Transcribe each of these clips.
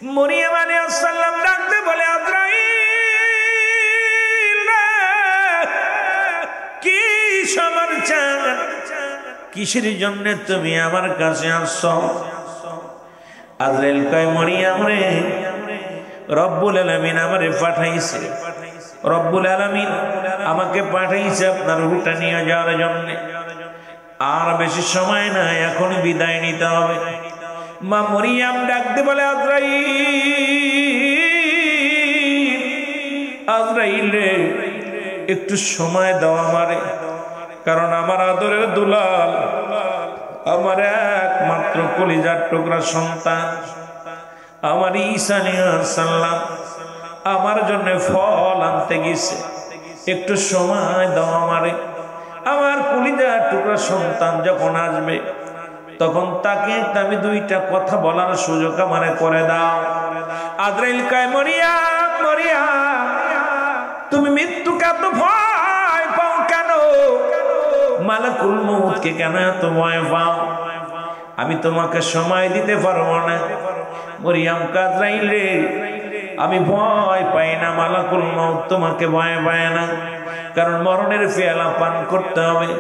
মরিয়ম আলাইহিস সালাম ডাকতে বলে, আজরাইল কি সমাচার, কিসের জন্য তুমি আমার কাছে আসছো? আজরাইল কয়, মরিয়ম রে, রব্বুল আলামিন আমারে পাঠাইছে, রব্বুল আলামিন আমাকে পাঠাইছে আপনার রূহটা নিয়ে যাওয়ার জন্য। আর বেশি সময় নাই, এখন বিদায় নিতে হবে। মা মরিয়ম ডাকতে বলে, আজরাইল, আজরাইল রে, একটু সময় দাও আমারে, কারণ আমার আদরের দুলাল, আমার একমাত্র কলিজার টুকরা সন্তান আমার ঈসা আলাইহিস সালাম আমার জন্য ফল আনতে গেছে, একটু সময় দাও আমারে। আমার কলিজার টুকরা সন্তান যখন আসবে তখন তাকে আমি দুইটা কথা বলার সুযোগ আমারে করে দাও। আজরাইল কয়, মরিয়ম, মরিয়ম, তুমি মৃত্যুকে এত ভয় পাও কেন? মালাকুল মউতকে কেন এত ভয় পাও? আমি তোমাকে সময় দিতে পারবো না। মরিয়ম কয়, আজরাইল রে, আমি ভয় পাই না, মালাকুল মউত তোমাকে ভয় পায় না, কারণ মরণের পেয়ালা পান করতে হবে।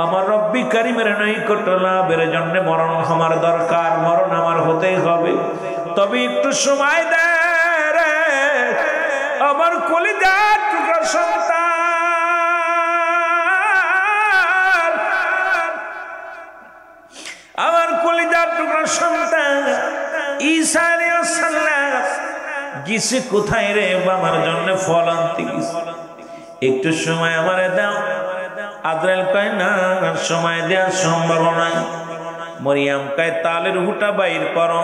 আমার রব্বি কারিমের নৈকট্য লাভের জন্য মরণ আমার দরকার, মরণ আমার হতেই হবে। তবে একটু সময় দে রে আমার কলিজার টুকরা সন্তান, আমার কলিজার টুকরা সন্তান ঈসা আলাইহিস সালাম গেছে কোথায় রে? আমার জন্য ফল আনতে গেছে, একটু সময় আমারে দাও। আজরাইল কয়, না, সময় দেওয়া সম্ভব নয়। মরিয়ম কয়, তাহলে রূহটা বাইর করো।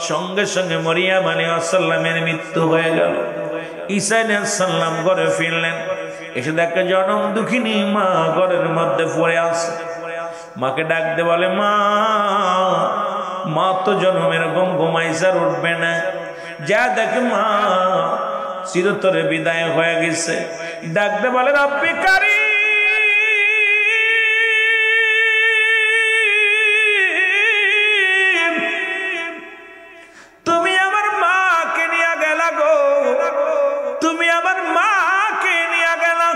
সঙ্গে সঙ্গে মরিয়ম আলাইহিস সালামের মৃত্যু হয়ে গেল। ঈসা আলাইহিস সালাম ঘরে ফিরলেন, এসে দেখে জনম দুঃখিনী মা ঘরের মধ্যে পড়ে আছে। মাকে ডাকতে বলে, মা, মা তো জনম এরকম ঘুমাইছে, আর উঠবে না। যা দেখে মা চিরতরে বিদায় হয়ে গেছে। ডাকতে বলে, রব্বি কারীম, তুমি আমার মাকে নিয়ে গেলা গো, তুমি আমার মাকে নিয়ে গেলা।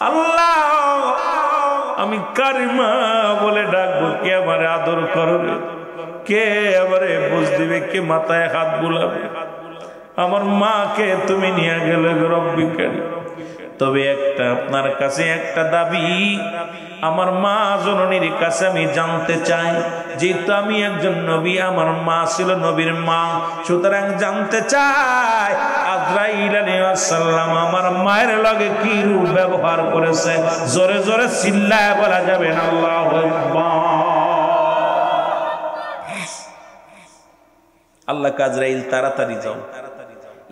আল্লাহ, আমি কারিমা বলে ডাকবো, কে আমার আদর করবে, কে আমারে বুঝ দিবে, কে মাথায় হাত বুলাবে? আমার মাকে তুমি নিয়ে গেলে রব্বি কারীম। তবে একটা আপনার কাছে একটা দাবি, আমার মা জননীর কাছে আমি জানতে চাই, যেহেতু আমি একজন নবী, আমার মা ছিল নবীর মা, সুতরাং জানতে চাই আজরাইল আলাইহিস সালাম আমার মায়ের লগে কি রূপ ব্যবহার করেছে। জোরে জোরে চিল্লায় বলা যাবে না আল্লাহু আকবার। আল্লাহ আজরাইল, তাড়াতাড়ি যাও,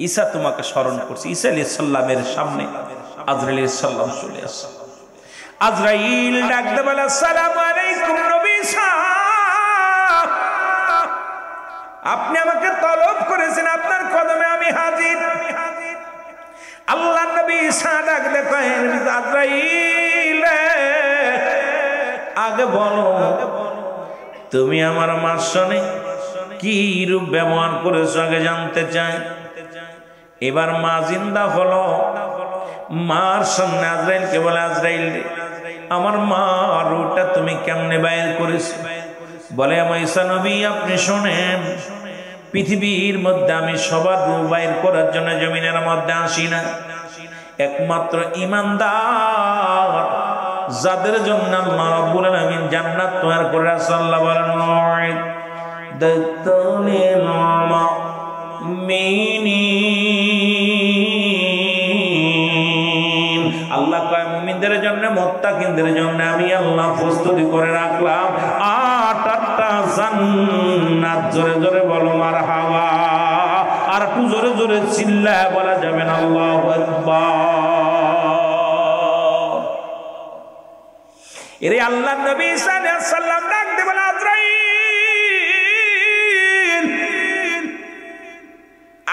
ঈসা তোমাকে স্মরণ করছে। ঈসা আলাইহিস সালামের সামনে আজরাইল আলাইহিস সালাম চলে আসে। আজরাইল ডাকতে বলে, আসসালামু আলাইকুম নবী ঈসা, আপনি আমাকে তলব করেছেন, আপনার কদমে আমি হাজির। আল্লাহ নবী ঈসা ডাকতে কয়, আজরাইল আগে বলো, তুমি আমার মার সনে কি রূপ ব্যবহার করেছো আগে জানতে চাই। এবার মা জিন্দা হলো, মার সামনে আজরাইলকে বলে, আজরাইল আমার মা রূহটা তুমি কেমনে বাইর করেছো? বলে, আমার ঈসা নবী আপনি শোনেন, পৃথিবীর মধ্যে আমি সবার রূহ বাইর করার জন্য জমিনের মধ্যে আসি না, একমাত্র ঈমানদার যাদের জন্য আল্লাহ রাব্বুল আলামিন জান্নাত তৈরি করে আছে। আল্লাহ বলেন, আল্লাহ কয় মুমিনদের জন্য, মুত্তাকিনদের জন্য আমি আল্লাহ প্রস্তুতি করে রাখলাম 8টা জান্নাত। জোরে জোরে বলো মারহাবা। আর একটু জোরে জোরে চিল্লায় বলা যাবে না আল্লাহু আকবার। এরে আল্লাহ নবী ঈসা আলাইহিস সালাম ডাক দিয়ে বলে, আজরাইল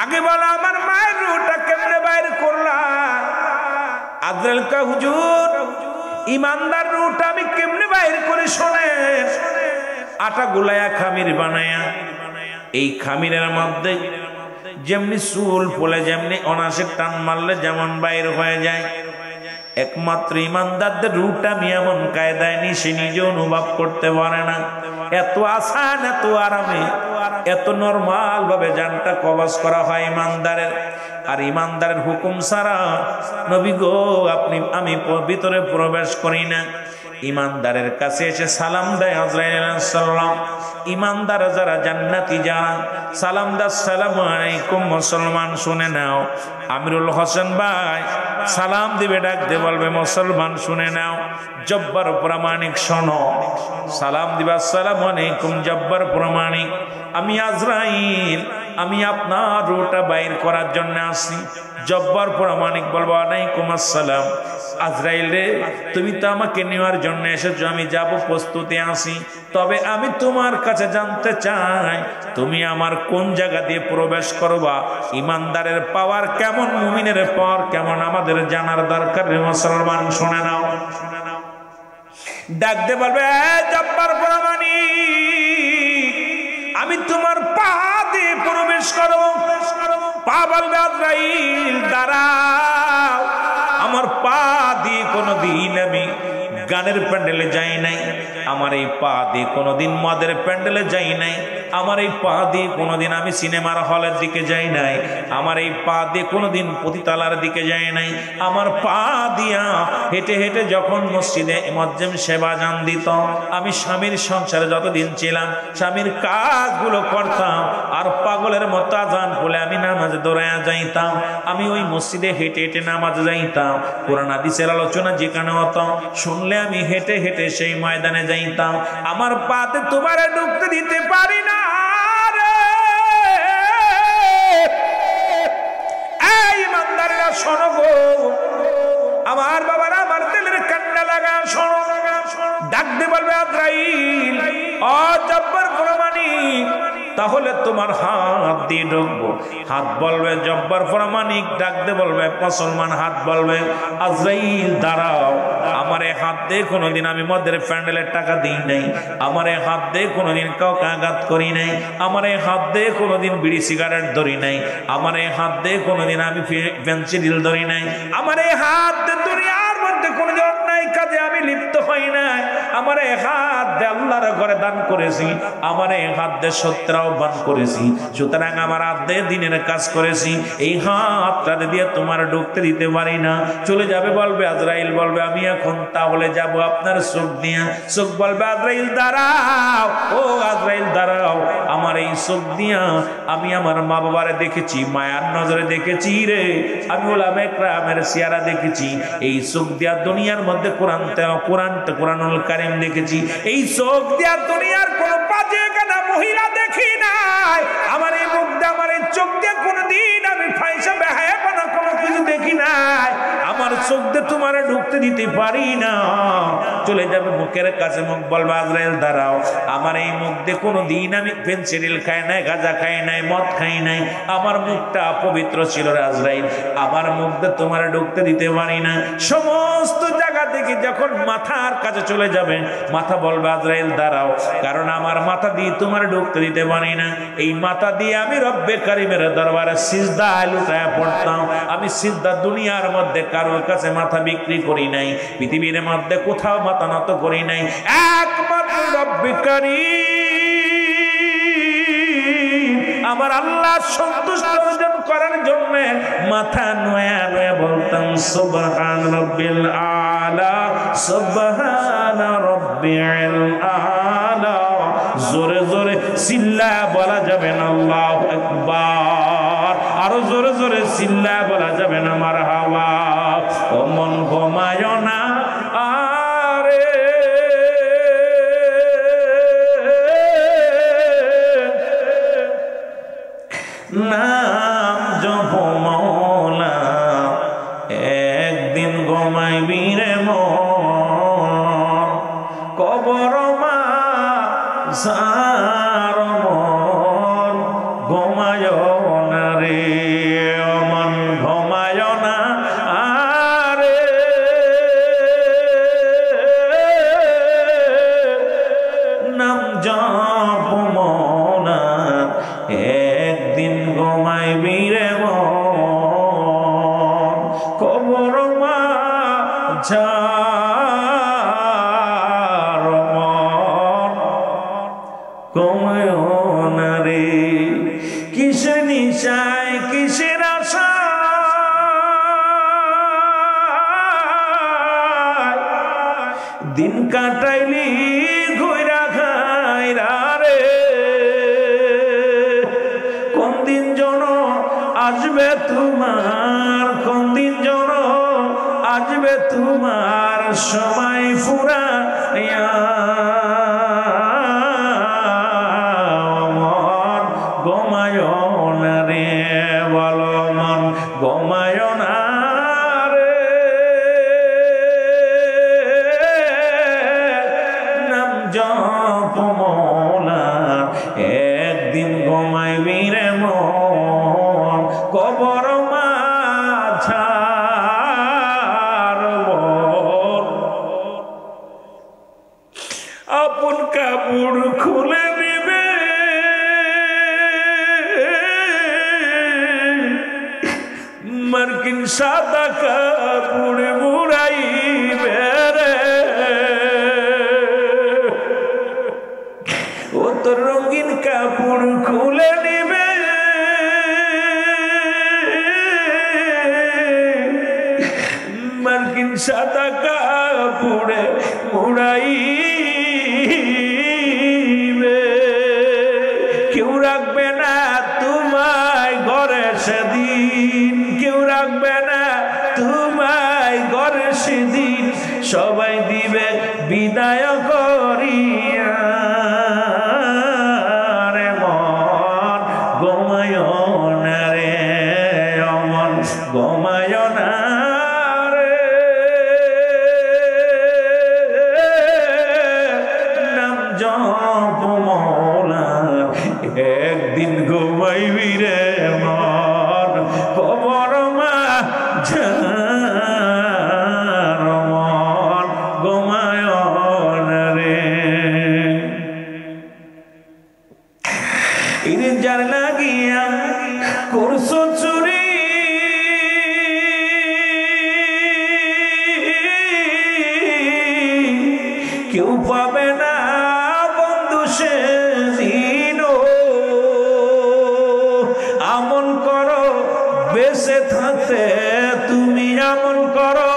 আগে বলো আমার মায়ের রূহটা কেমনে বাইর করলা? আজরাইল কয়, হুজুর ঈমানদার রূহটা আমি কেমনে বাইর করে শোনেন, আটা গুলায়া খামির বানায়া এই খামিরের মধ্যে যেমনি চুল ফুলে, যেমনি অনাসে টান মারলে যেমন বাইর হয়ে যায়, একমাত্র ইমানদারদের রূপটা আমি এমন কায়দায় নি সে নিজে অনুভব করতে পারে না। এত আসান, এত আরামে, এত নরমাল ভাবে জানটা কবজ করা হয় ইমানদারের। আর ইমানদারের হুকুম ছাড়া নবী গো আমি ভিতরে প্রবেশ করি না। ইমানদারের কাছে এসে সালাম দেয় আজরাইল আলাইহিস সালাম। ইমানদার যারা জান্নাতি যারা সালাম দা, আসসালামু আলাইকুম মুসলমান শুনে নাও। আমিরুল হোসেন ভাই সালাম দিবে, ডাক দিয়ে বলবে মুসলমান শুনে নাও। জব্বার প্রামাণিক শোনো, সালাম দিবে আসসালামু আলাইকুম জব্বার প্রামাণিক, আমি আজরাইল, আমি আপনার রুহটা বাইর করার জন্য আসি। জব্বার প্রামাণিক বলবো আলাইকুম আসসালাম। আজরাইল রে, তুমি তো আমাকে নেওয়ার জন্য এসেছো, আমি যাব প্রস্তুতি আছি, তবে আমি তোমার কাছে জানতে চাই তুমি আমার কোন জায়গা দিয়ে প্রবেশ করবা। ইমানদারের পাওয়ার কেমন, মুমিনের পাওয়ার কেমন আমাদের জানার দরকার। মুসলমান শুনে নাও। ডাকতে বলবে জব্বার প্রামাণিক, আমি তোমার পা দিয়ে প্রবেশ করব। পা বলবে আজরাইল দাঁড়াও, আমার পা দিয়ে কোনোদিন আমি গানের প্যান্ডেলে যাই নাই, আমার এই পা দিয়ে কোনোদিন মদের প্যান্ডেলে যাই নাই, আমার এই পা দিয়ে কোনোদিন আমি সিনেমার হলের দিকে যাই নাই, আমার এই পা দিয়ে কোনোদিন পতিতালার দিকে যাই নাই। আমার পা দিয়া হেঁটে হেঁটে যখন মসজিদে মজ্জেম সেবা জান দিত, আমি স্বামীর সংসারে যতদিন ছিলাম স্বামীর কাজগুলো করতাম, আর পাগলের মতো আজান বলে আমি নামাজে দৌড়াইয়া যাইতাম। আমি ওই মসজিদে হেঁটে হেঁটে নামাজে যাইতাম। কোরআন হাদিসের আলোচনা যেখানে হতো শুনলে আমি হেঁটে হেঁটে সেই ময়দানে যাইতাম। আমার পাতে তোমারে ঢুকতে দিতে পারি না রে। এই ইমানদাররা শোনো গো, আমার বাবারা, আমার দিলের কান্না লাগা শোনো। ডাকতে বলবে আজরাইল, ও জব্বার প্রামাণিক, তাহলে তোমার হাত দিয়ে ঢুকবো। হাত বলবে জব্বার প্রামাণিক, ডাকতে বলবে মুসলমান, হাত বলবে আজরাইল দাঁড়াও, আমার এই হাত দিয়ে কোনোদিন আমি মদের প্যান্ডেলের টাকা দিই নাই, আমার এই হাত দিয়ে কোনোদিন কাউকে আঘাত করি নাই, আমার এই হাত দিয়ে কোনোদিন বিড়ি সিগারেট ধরি নাই, আমার এই হাত দিয়ে কোনোদিন আমি পেন্সিল ধরি নাই, আমার এই হাত দিয়ে দুনিয়ার মধ্যে কোনো অন্যায় কাজে আমি লিপ্ত হই নাই, আমার এই হাত দিয়ে আল্লাহর ঘরে দান করেছি, আমার এই হাত দিয়ে সত্যের আহ্বান করেছি, সুতরাং আমার হাত দিয়ে দিনের কাজ করেছি। এই হাতটা দিয়ে তোমার ঢুকতে দিতে পারি না। চলে যাবে বলবে আজরাইল, বলবে আমি এখন তাহলে যাব আপনার চোখ দিয়ে। চোখ বলবে আজরাইল দাঁড়াও, ও আজরাইল দাঁড়াও, আমার এই চোখ দিয়া আমি আমার মা বাবারে দেখেছি, মায়ার নজরে দেখেছি রে, আমি ওলামায়ে কেরামের চেহারা দেখেছি, এই চোখ দিয়া দুনিয়ার মধ্যে কোরআনুল কারীম দেখেছি, এই চোখ দিয়া দুনিয়ার কোন বাজে গানা মহিলা দেখি নাই, আমার এই মুখ দিয়ে, আমার এই চোখ দিয়ে কোনদিন আমি ফাইসা বেহায়াপনা কোনো কিছু দেখি নাই, আমার চোখ দিয়ে তোমারে ঢুকতে দিতে পারি না। চলে যাবে মুখের কাছে, মুখ বলবে আজরাইল দাঁড়াও, আমার এই মুখ দিয়ে কোনোদিন আমি পেন্সিল খাই নাই, গাঁজা খাই নাই, মদ খাই নাই, আমার মুখটা পবিত্র ছিল রে আজরাইল, আমার মুখ দিয়ে তোমারে ঢুকতে দিতে পারি না। সমস্ত জায়গা থেকে যখন মাথার কাছে চলে যাবে, মাথা বলবে আজরাইল দাঁড়াও, কারণ আমার মাথা দিয়ে তোমার ঢুকতে দিতে পারি না, এই মাথা দিয়ে আমি রব্বে কারিমের দরবারে সিজদায় লুটায় পড়তাম, আমি সিজদা দুনিয়ার মধ্যে কারোর কাছে মাথা বিক্রি করি নাই, পৃথিবীর মধ্যে কোথাও মাথা নত করি নাই, একমাত্র রব্বে কারীম আমার আল্লাহ সন্তুষ্ট অর্জন করার জন্য মাথা নোয়া নোয়া বলতাম সুবহান রাব্বিল আলা, সুবহান রাব্বিল আলা। জোরে জোরে চিল্লা বলা যাবে না আল্লাহু আকবার, আরো জোরে জোরে চিল্লা বলা যাবে না মারহাবা। ও মন ঘুমায় না আরে, নাম জপ মওলা, একদিন ঘুমাইবি রে মন, কবর মা সার মন ঘুমায় না রে, মন ঘুমায় না আরে, নাম জপ মওলা, একদিন ঘুমাইবি রে মন কবর মাঝার মন ঘুমায়ো না রে কিসের নিশায় কিসের আশা দিন কাটাইলি ঘুইরা খাইরা রে কোন দিন জন আসবে তোমার কোন দিন জন আসবে তোমার সময় ফুরা মন ঘুমায় না রে বলো মন ঘুমায় না একদিন ঘুমাইবি রে মন কবর মাঝার মন আপন কাপড় খুলে দিবে মার্কিন সাদা কাপড় মুড়াইবে রে ও তো রঙিন কাপড় খুলে নিবে মার্কিন সাদা কাপড়ে মুড়াইবে কেউ রাখবে না তোমায় ঘরে সেদিন কেউ রাখবে না তোমায় ঘরে সেদিন সবাই দিবে বিদায় করিয়া ঘুমায় না রে নাম জপ মওলার একদিন ঘুমাইবি রে মন কবর মাঝার মন ঘুমায় না রে এদিন যার লাগিয়া করছো চুরি কেউ পাবে না বন্ধু সেদিন আমল করো বেঁচে থাকতে তুমি আমল করো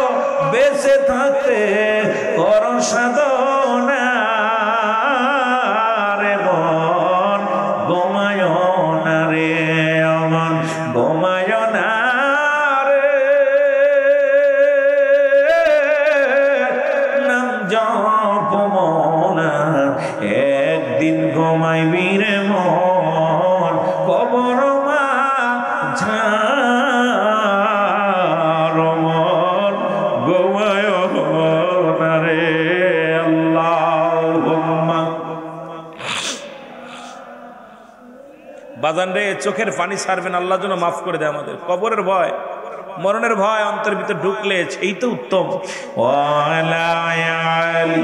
বেঁচে থাকতে করো সাধনা রে মন ঘুমায় না রে মন ঘুমায় না রে নাম জপ একদিন ঘুমাইবি রে মন কবর মাঝার মন ঘুমায় না রে আল্লাহুম্মা বাজান রে চোখের পানি ছাড়বেন আল্লাহ যেন মাফ করে দেয় আমাদের কবরের ভয় মরণের ভয় অন্তর ভিতরে ঢুকলে এই তো উত্তম ওয়ালা আলি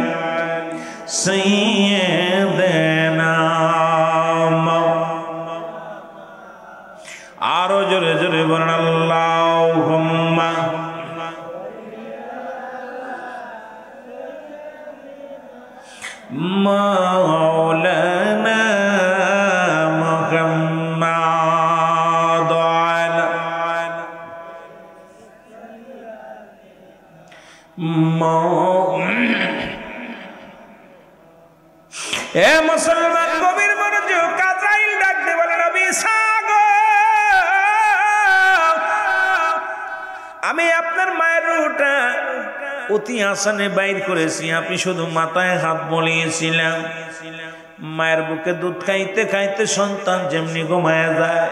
সাইয়্যিদানা আরো জোরে জোরে বলেন আল্লাহুম্মা মাওলানা মুহাম্মাদ আলা এ মুসলমান গভীর মনোযোগ আজরাইল ডাক দিয়ে বলে নবী সাগো আমি আপনার মায়ের রূহটা অতি আসানে বাইর করেছি আপনি শুধু মাথায় হাত বলিয়েছিলাম মায়ের বুকে দুধ খাইতে খাইতে সন্তান যেমনি ঘুমায় যায়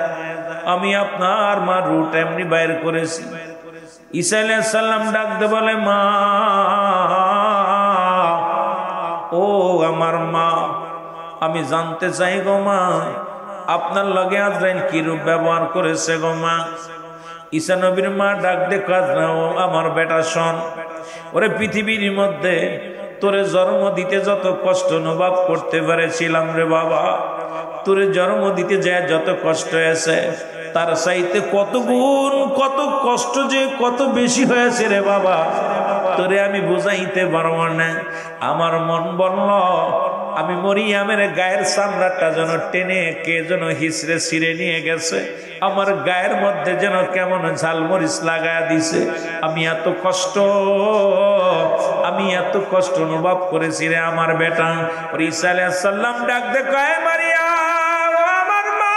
আমি আপনার মা রূহটা এমনি বাইর করেছি ঈসা আলাইহিস সালাম ডাক দিয়ে বলে মা ও আমার মা আমি জানতে চাই গো মা আপনার লগে আজরাইল কি রূপ ব্যবহার করেছে গো মা ঈসা নবীর মা ডাক দিয়ে কাজ না ও আমার বেটা শোন ওরে পৃথিবীর মধ্যে তোরে জন্ম দিতে যত কষ্ট অনুভব করতে পেরেছিলাম রে বাবা তোরে জন্ম দিতে যায় যত কষ্ট হয়েছে তার চাইতে কত গুণ কত কষ্ট যে কত বেশি হয়েছে রে বাবা, তোরে আমি বুঝাইতে পারবো না। আমার মন বলল আমি মরিয়ামের গায়ের চামড়াটা যেন টেনে কে যেন হিসড়ে ছিঁড়ে নিয়ে গেছে, আমার গায়ের মধ্যে যেন কেমন ঝালমরিচ লাগায় দিছে। আমি এত কষ্ট অনুভব করেছি রে আমার বেটা। ঈসা আলাইহিস সালাম ডাক দে কয় মারিয়াম আমার মা,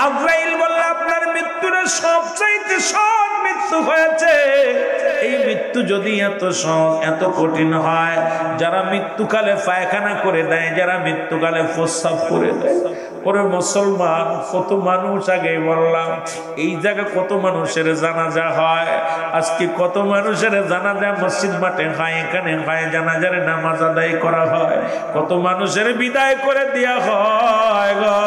আজরাইল বলল আপনার মৃত্যুর সবচাইতে সব মৃত্যু হয়েছে। এই মৃত্যু যদি এত সহজ এত কঠিন হয়, যারা মৃত্যুকালে পায়খানা করে দেয়, যারা মৃত্যুকালে প্রস্রাব করে দেয়, ওরে মুসলমান কত মানুষ আগে বললাম এই জায়গা কত মানুষের জানাজা হয়, আজকে কত মানুষের জানাজা মসজিদ মাঠে হয়, এখানে হয়, জানাজারে নামাজ আদায় করা হয়, কত মানুষের বিদায় করে দেওয়া হয় গো।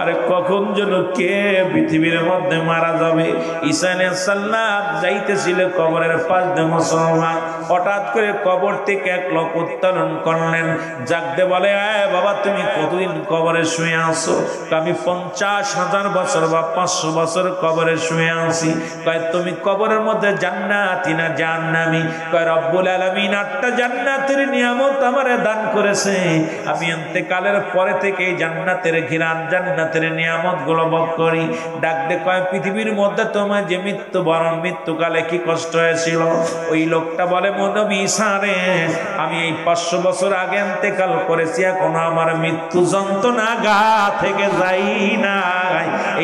আরে কখন যেন কে পৃথিবীর মধ্যে মারা যাবে। ঈসা আলাইহিস সালাম যাইতেছিল কবরের পাশ দিয়ে, মুসলমান হঠাৎ করে কবর থেকে এক লোক উত্তোলন করলেন, জাগতে বলে আয় বাবা তুমি কতদিন কবরে শুয়ে আছো? আমি 50,000 বছর বা 500 বছর কবরে শুয়ে আছি। কয় তুমি কবরের মধ্যে জান্নাতি না জাহান্নামী? কয় রব্বুল আলামিন 8টা জান্নাতের নিয়ামত আমারে দান করেছে, আমি ইন্তেকালের পরে থেকে জান্নাতের ঘিরান জান্নাতের নিয়ামত গুলো ভোগ করি। ডাক দে কয় পৃথিবীর মধ্যে তোমার যে মৃত্যুকালে কি কষ্ট হয়েছিল? ওই লোকটা বলে নবী ঈসা রে আমি এই 500 বছর আগে ইন্তেকাল করেছি, এখনো আমার মৃত্যু যন্ত্রণা গা থেকে যাই না।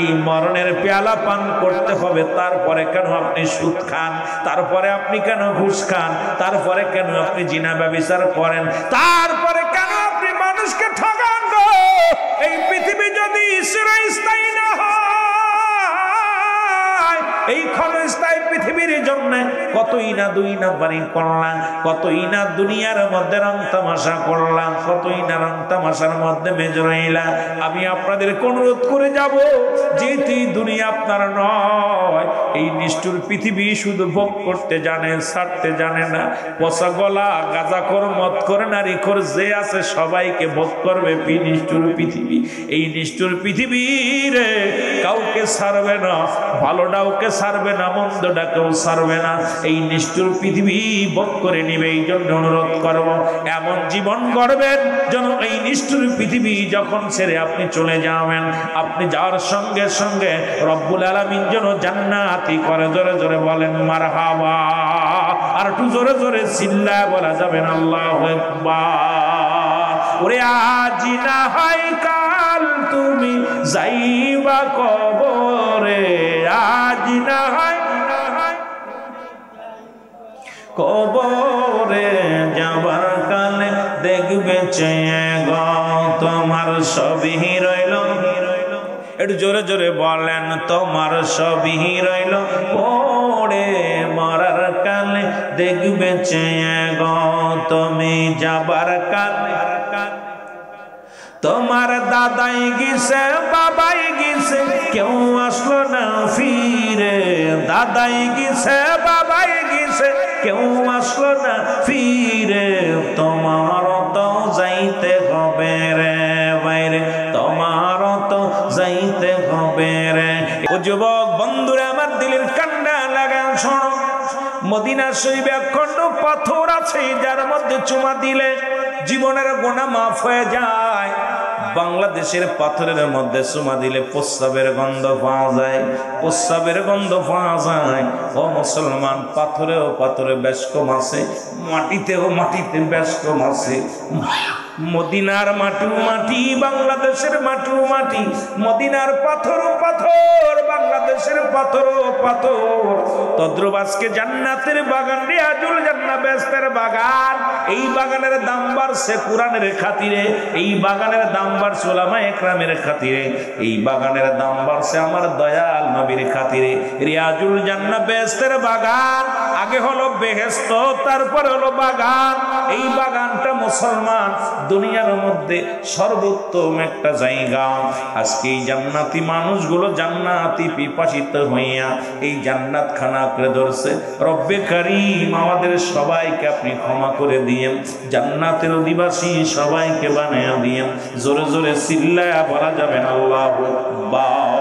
এই মরণের পেয়ালা পান করতে হবে, তারপরে কেন আপনি সুদ খান? তারপরে আপনি কেন ঘুষ খান? তারপরে কেন আপনি জিনা ব্যভিচার করেন? তারপরে কেন আপনি মানুষকে ঠকান গো? এই পৃথিবী যদি চিরস্থায়ী না হয়, এই ক্ষণস্থায়ী পৃথিবীর জন্য কতই না দুই নাম্বারি করলাম, কতই না দুনিয়ার মধ্যে রং তামাশা করলাম, কতই না রং তামাশার মধ্যে মেজর হইলাম। আমি আপনাদেরকে অনুরোধ করে যাব, যেটি দুনিয়া আপনার নয়, এই নিষ্ঠুর পৃথিবী শুধু ভোগ করতে জানে, ছাড়তে জানে না। পচা গলা গাঁজাখোর মদখোর নারীখোর যে আছে সবাইকে ভোগ করবে নিষ্ঠুর পৃথিবী। এই নিষ্ঠুর পৃথিবীর কাউকে ছাড়বে না, ভালোটাকে ছাড়বে না, মন্দটাকেও ছাড়বে না। এই নিষ্ঠুর পৃথিবী ভোগ করে নিবে। এই জন্য অনুরোধ করব এমন জীবন গড়বেন যেন এই নিষ্ঠুর পৃথিবী যখন ছেড়ে আপনি চলে যাবেন, আপনি যাওয়ার সঙ্গে সঙ্গে রব্বুল আলামিন যেন জান্নাতি করে। জোরে জোরে বলেন মারহাবা। আর একটু জোরে জোরে চিল্লায় বলা যাবেন আল্লাহু আকবার। ওরে আজ না হয় কাল তুমি যাইবা কবরে, আজ না হয় কবরে যাবার কালে দেখবে চেয়ে গো তোমার সবই রইল। একটু জোরে জোরে বলেন তোমার সবই রইল পড়ে, মরার কালে দেখবে চেয়ে গো তুমি যাবার কালে। তোমার দাদাই গেছে বাবাই গেছে কেউ আসলো না ফিরে, দাদাই গেছে বাবাই গেছে কেউ আসলো না ফিরে। তোমার তো যাইতে হবে রে বাইরে, তোমার তো যাইতে হবে রে। ও যুবক বন্ধুরা আমার দিলের কান্না লাগান শোনো, মদিনা শরীফে একখণ্ড পাথর আছে যার মধ্যে চুমা দিলে জীবনের গুনাহ মাফ হয়ে যায়। বাংলাদেশের পাথরের মধ্যে চুমা দিলে প্রস্রাবের গন্ধ পাওয়া যায়, প্রস্রাবের গন্ধ পাওয়া যায়। ও মুসলমান, পাথরেও পাথরে বেশ কম আছে, মাটিতেও মাটিতে বেশ কম আছে। মদিনার মাটি মাটি, বাংলাদেশের মাটি মাটি, মদিনার পাথর পাথর, বাংলাদেশের পাথর পাথর। তদ্রুপ আজকে জান্নাতের বাগান, রিয়াজুল জান্নাত বেহেশতের বাগান, এই বাগানের দাম বাড়ছে কুরআনের খাতিরে, এই বাগানের দাম বাড়ছে উলামায়ে ইকরামের খাতিরে, এই বাগানের দাম বাড়ছে আমার দয়াল নবীর খাতিরে। রিয়াজুল জান্নাত বেহেশতের বাগান আগে হলো বেহেশত, তারপরে হলো বাগান। এই বাগানটা মুসলমান দুনিয়ার মধ্যে সর্বোত্তম একটা জায়গা। আজকে এই জান্নাতি মানুষগুলো জান্নাতি পিপাসিত হইয়া এই জান্নাত খানা করে ধরছে। রব্বে কারীম আমাদের সবাইকে আপনি ক্ষমা করে দিয়েন, জান্নাতের অধিবাসী সবাইকে বানায়া দিয়েন। জোরে জোরে চিল্লায়া বলা যাবে না আল্লাহু আকবার।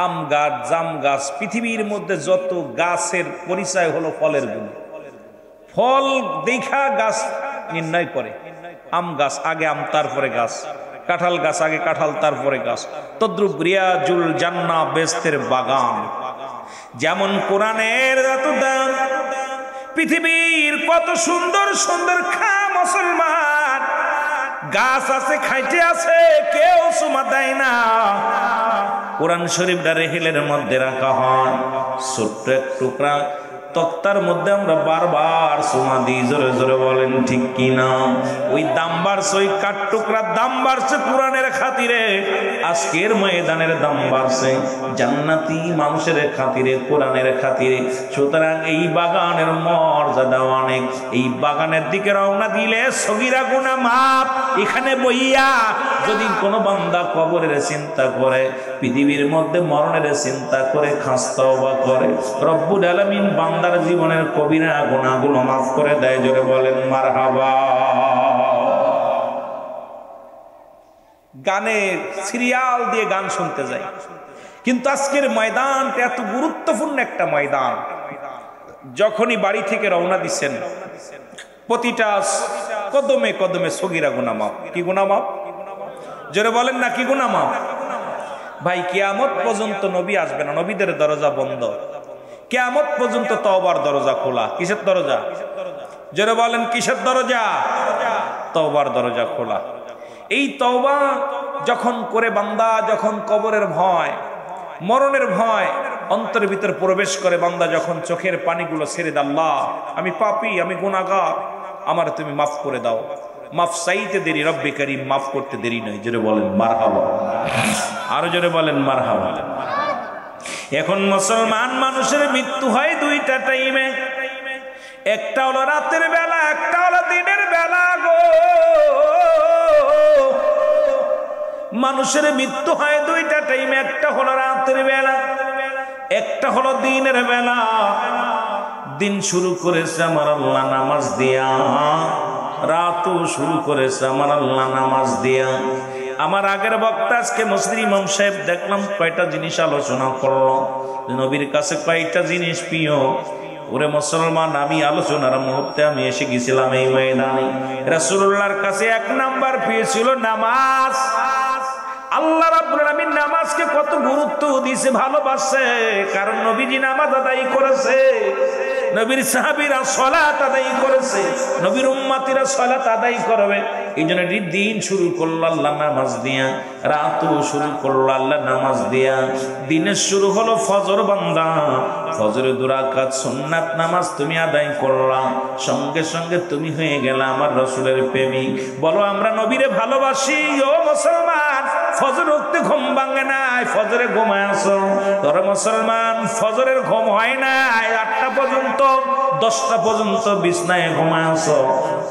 আম গাছ, জাম গাছ, পৃথিবীর মধ্যে যত গাছের পরিচয় হলো ফলের গুণ। ফল দেখা গাছ নির্ণয় করে। আম গাছ আগে আম, তারপরে গাছ। কাঁঠাল গাছ আগে কাঁঠাল, তারপরে গাছ। তদ্রুপ রিয়াজুল জান্নাহ বেহেশতের বাগান। যেমন কোরআনের এত দাম, পৃথিবীর কত সুন্দর সুন্দর খা মুসলমান গাছ আছে, খাইতে আছে, কেউ সুমা দেয় না। কোরআন শরীফটা রেহেলের মধ্যে রাখা হয়, ছোট্ট এক টুকরা তক্তার মধ্যে আমরা বারবার সুমা দিই। জোরে জোরে বলেন ঠিক কিনা? ওই দাম বাড়ছে, ওই কাঠ টুকরার দাম বাড়ছে কোরআনের খাতিরে, আজকের ময়দানের দাম বাড়ছে জান্নাতি মানুষের খাতিরে, কোরআনের খাতিরে। সুতরাং এই বাগানের মর্যাদা অনেক। এই বাগানের দিকে রওনা দিলে সগীরা গুনাহ মাপ। এখানে বইয়া যদি কোনো বান্দা কবরের চিন্তা করে, পৃথিবীর মধ্যে মরণের চিন্তা করে, খাস তওবা করে, রব্বুল আলামিন বান্দার জীবনের কবিরা গুনাহগুলো মাফ করে দেয়। জোরে বলেন মারহাবা। গানের সিরিয়াল দিয়ে গান শুনতে যাই, কিন্তু আজকের ময়দানটা এত গুরুত্বপূর্ণ একটা ময়দান। যখনই বাড়ি থেকে রওনা দিচ্ছেন, প্রতিটা কদমে কদমে সগীরা গুনাহ মাফ। কি গুনাহ মাফ? জোরে বলেন না, কি গুনাহ মাফ? ভাই কিয়ামত পর্যন্ত নবী আসবে না, নবীদের দরজা বন্ধ। কিয়ামত পর্যন্ত তওবার দরজা খোলা। কিসের দরজা? জোরে বলেন কিসের দরজা? তওবার দরজা খোলা। এই তওবা যখন করে বান্দা, যখন কবরের ভয়, মরণের ভয় অন্তরের ভিতর প্রবেশ করে, বান্দা যখন চোখের পানিগুলো ছেড়ে দেয়, আল্লাহ আমি পাপী, আমি গুনাহগার, আমার তুমি মাফ করে দাও। মাফ চাইতে দেরি, রব্বে কারীম মাফ করতে দেরি নয়। জোরে বলেন মারহাবা। আরো জোরে বলেন মারহাবা। এখন মুসলমান মানুষের মৃত্যু হয় দুইটা টাইমে, একটা হলো রাতের বেলা, একটা হলো দিনের বেলা গো। মানুষের মৃত্যু হয় দুইটা টাইমে, একটা হলো রাতের বেলা, একটা হলো দিনের বেলা। দিন শুরু করেছে আমার আল্লাহ নামাজ দিয়া, রাতও শুরু করেছে আমার আল্লাহ নামাজ দিয়া। আমার আগের বক্তা আজকে মুসলিম ইমাম সাহেব দেখলাম কয়টা জিনিস আলোচনা করলো, নবীর কাছে কয়টা জিনিস প্রিয়। ওরে মুসলমান, আমি আলোচনার মুহূর্তে আমি এসে গেছিলাম এই ময়দানে। রাসূলুল্লাহর কাছে এক নাম্বার প্রিয় ছিল নামাজ। আল্লাহ রাব্বুল আলামিন নামাজকে কত গুরুত্ব দিয়েছে, ভালোবাসে, কারণ নবীজি নামাজ আদায় করেছে, নবীর সাহাবীরা সালাত আদায় করেছে, নবীর উম্মতিরা সালাত আদায় করবে। এই জন্য দিন শুরু করলো আল্লাহ নামাজ দিয়া, রাতও শুরু করলো আল্লাহ নামাজ দিয়া। দিনের শুরু হলো ফজর, বান্দা ফজরের 2 রাকাত সুন্নাত নামাজ তুমি আদায় করলা, সঙ্গে সঙ্গে তুমি হয়ে গেলা আমার রাসূলের প্রেমিক। বলো আমরা নবীরে ভালোবাসি। ও মুসলমান, ফজর উঠতে ঘুম ভাঙে নাই, ফজরে ঘুমায় আসো। তোর মুসলমান ফজরের ঘুম হয় নাই, 8টা পর্যন্ত 10টা পর্যন্ত বিছনায় ঘুমায় আসো,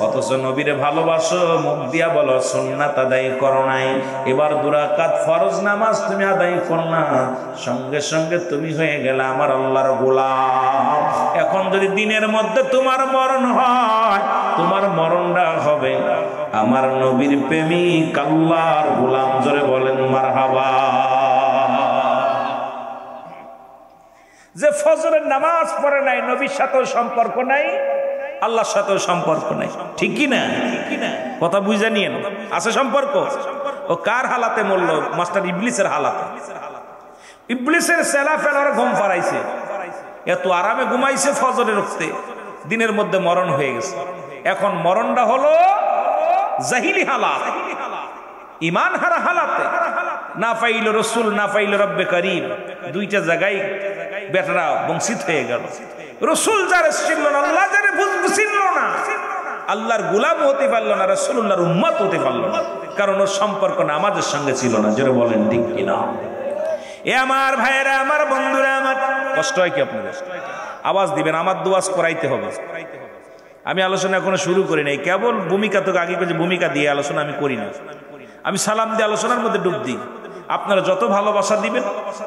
অথচ নবীরে ভালোবাসো, মুখ দিয়া বলো সুন্নাত আদায় করো নাই। এবার 2 রাকাত ফরজ নামাজ তুমি আদায় করলা, সঙ্গে সঙ্গে তুমি হয়ে গেলে আমার আল্লাহর গোলাম। এখন যদি দিনের মধ্যে তোমার মরণ হয়, তোমার মরণটা হবে আমার নবীর প্রেমিক আল্লাহর গোলাম। জোরে বলেন মারহাবা। যে ফজরের নামাজ পড়ে নাই, নবীর সাথেও সম্পর্ক নাই, আল্লাহর সাথেও সম্পর্ক নাই। ঠিক কি না? কথা বুঝে নিয়েন। আছে সম্পর্ক? ও কার হালাতে মরল? মাস্টার ইবলিসের হালাতে। ইবলিসের সেলা ফেলার ঘুম পাড়াইছে, এত আরামে ঘুমাইছে, ফজরের উঠতে দিনের মধ্যে মরণ হয়ে গেছে। এখন মরণটা হলো জাহিলি হালাত, ইমান হারা হালাতে। না পাইল রসুল, না পাইল রব্বে কারীম, দুইটা জায়গায় বেটারা বঞ্চিত হয়ে গেল। রসুল যারে চিনল না, আল্লাহ যারে চিনল না, আল্লাহর গোলাম হতে পারলো না, রাসূলুল্লাহর উম্মত হতে পারলো না, কারণ ওর সম্পর্ক না আমাদের সঙ্গে ছিল না। জোরে বলেন ঠিক কিনা? এ আমার ভাইয়েরা, আমার বন্ধুরা, আমার কষ্ট হয় কি আপনাদের? আওয়াজ দিবেন, আমার দুয়াজ করাইতে হবে। আমি আলোচনা এখনো শুরু করি নাই, কেবল ভূমিকা তো আগে যে ভূমিকা দিয়ে আলোচনা আমি করি না, আমি সালাম দিয়ে আলোচনার মধ্যে ডুব দিই। আপনারা যত ভালোবাসা দিবেন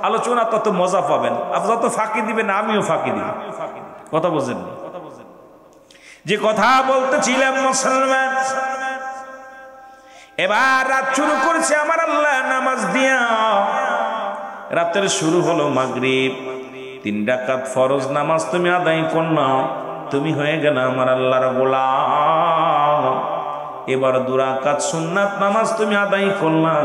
আলোচনা তত মজা পাবেন, আপনি যত ফাঁকি দিবেন আমিও ফাঁকি দিব। কথা বোঝেন? যে কথা বলতেছিলাম মুসলমান, এবার রাত শুরু করেছে আমার আল্লাহ নামাজ দিয়া। রাতের শুরু হলো মাগরিব, 3 রাকাত ফরজ নামাজ তুমি আদায় করনা, তুমি হয়ে গেল আমার আল্লাহর গোলাম। এবার 2 রাকাত সুন্নাত নামাজ তুমি আদায় করলা,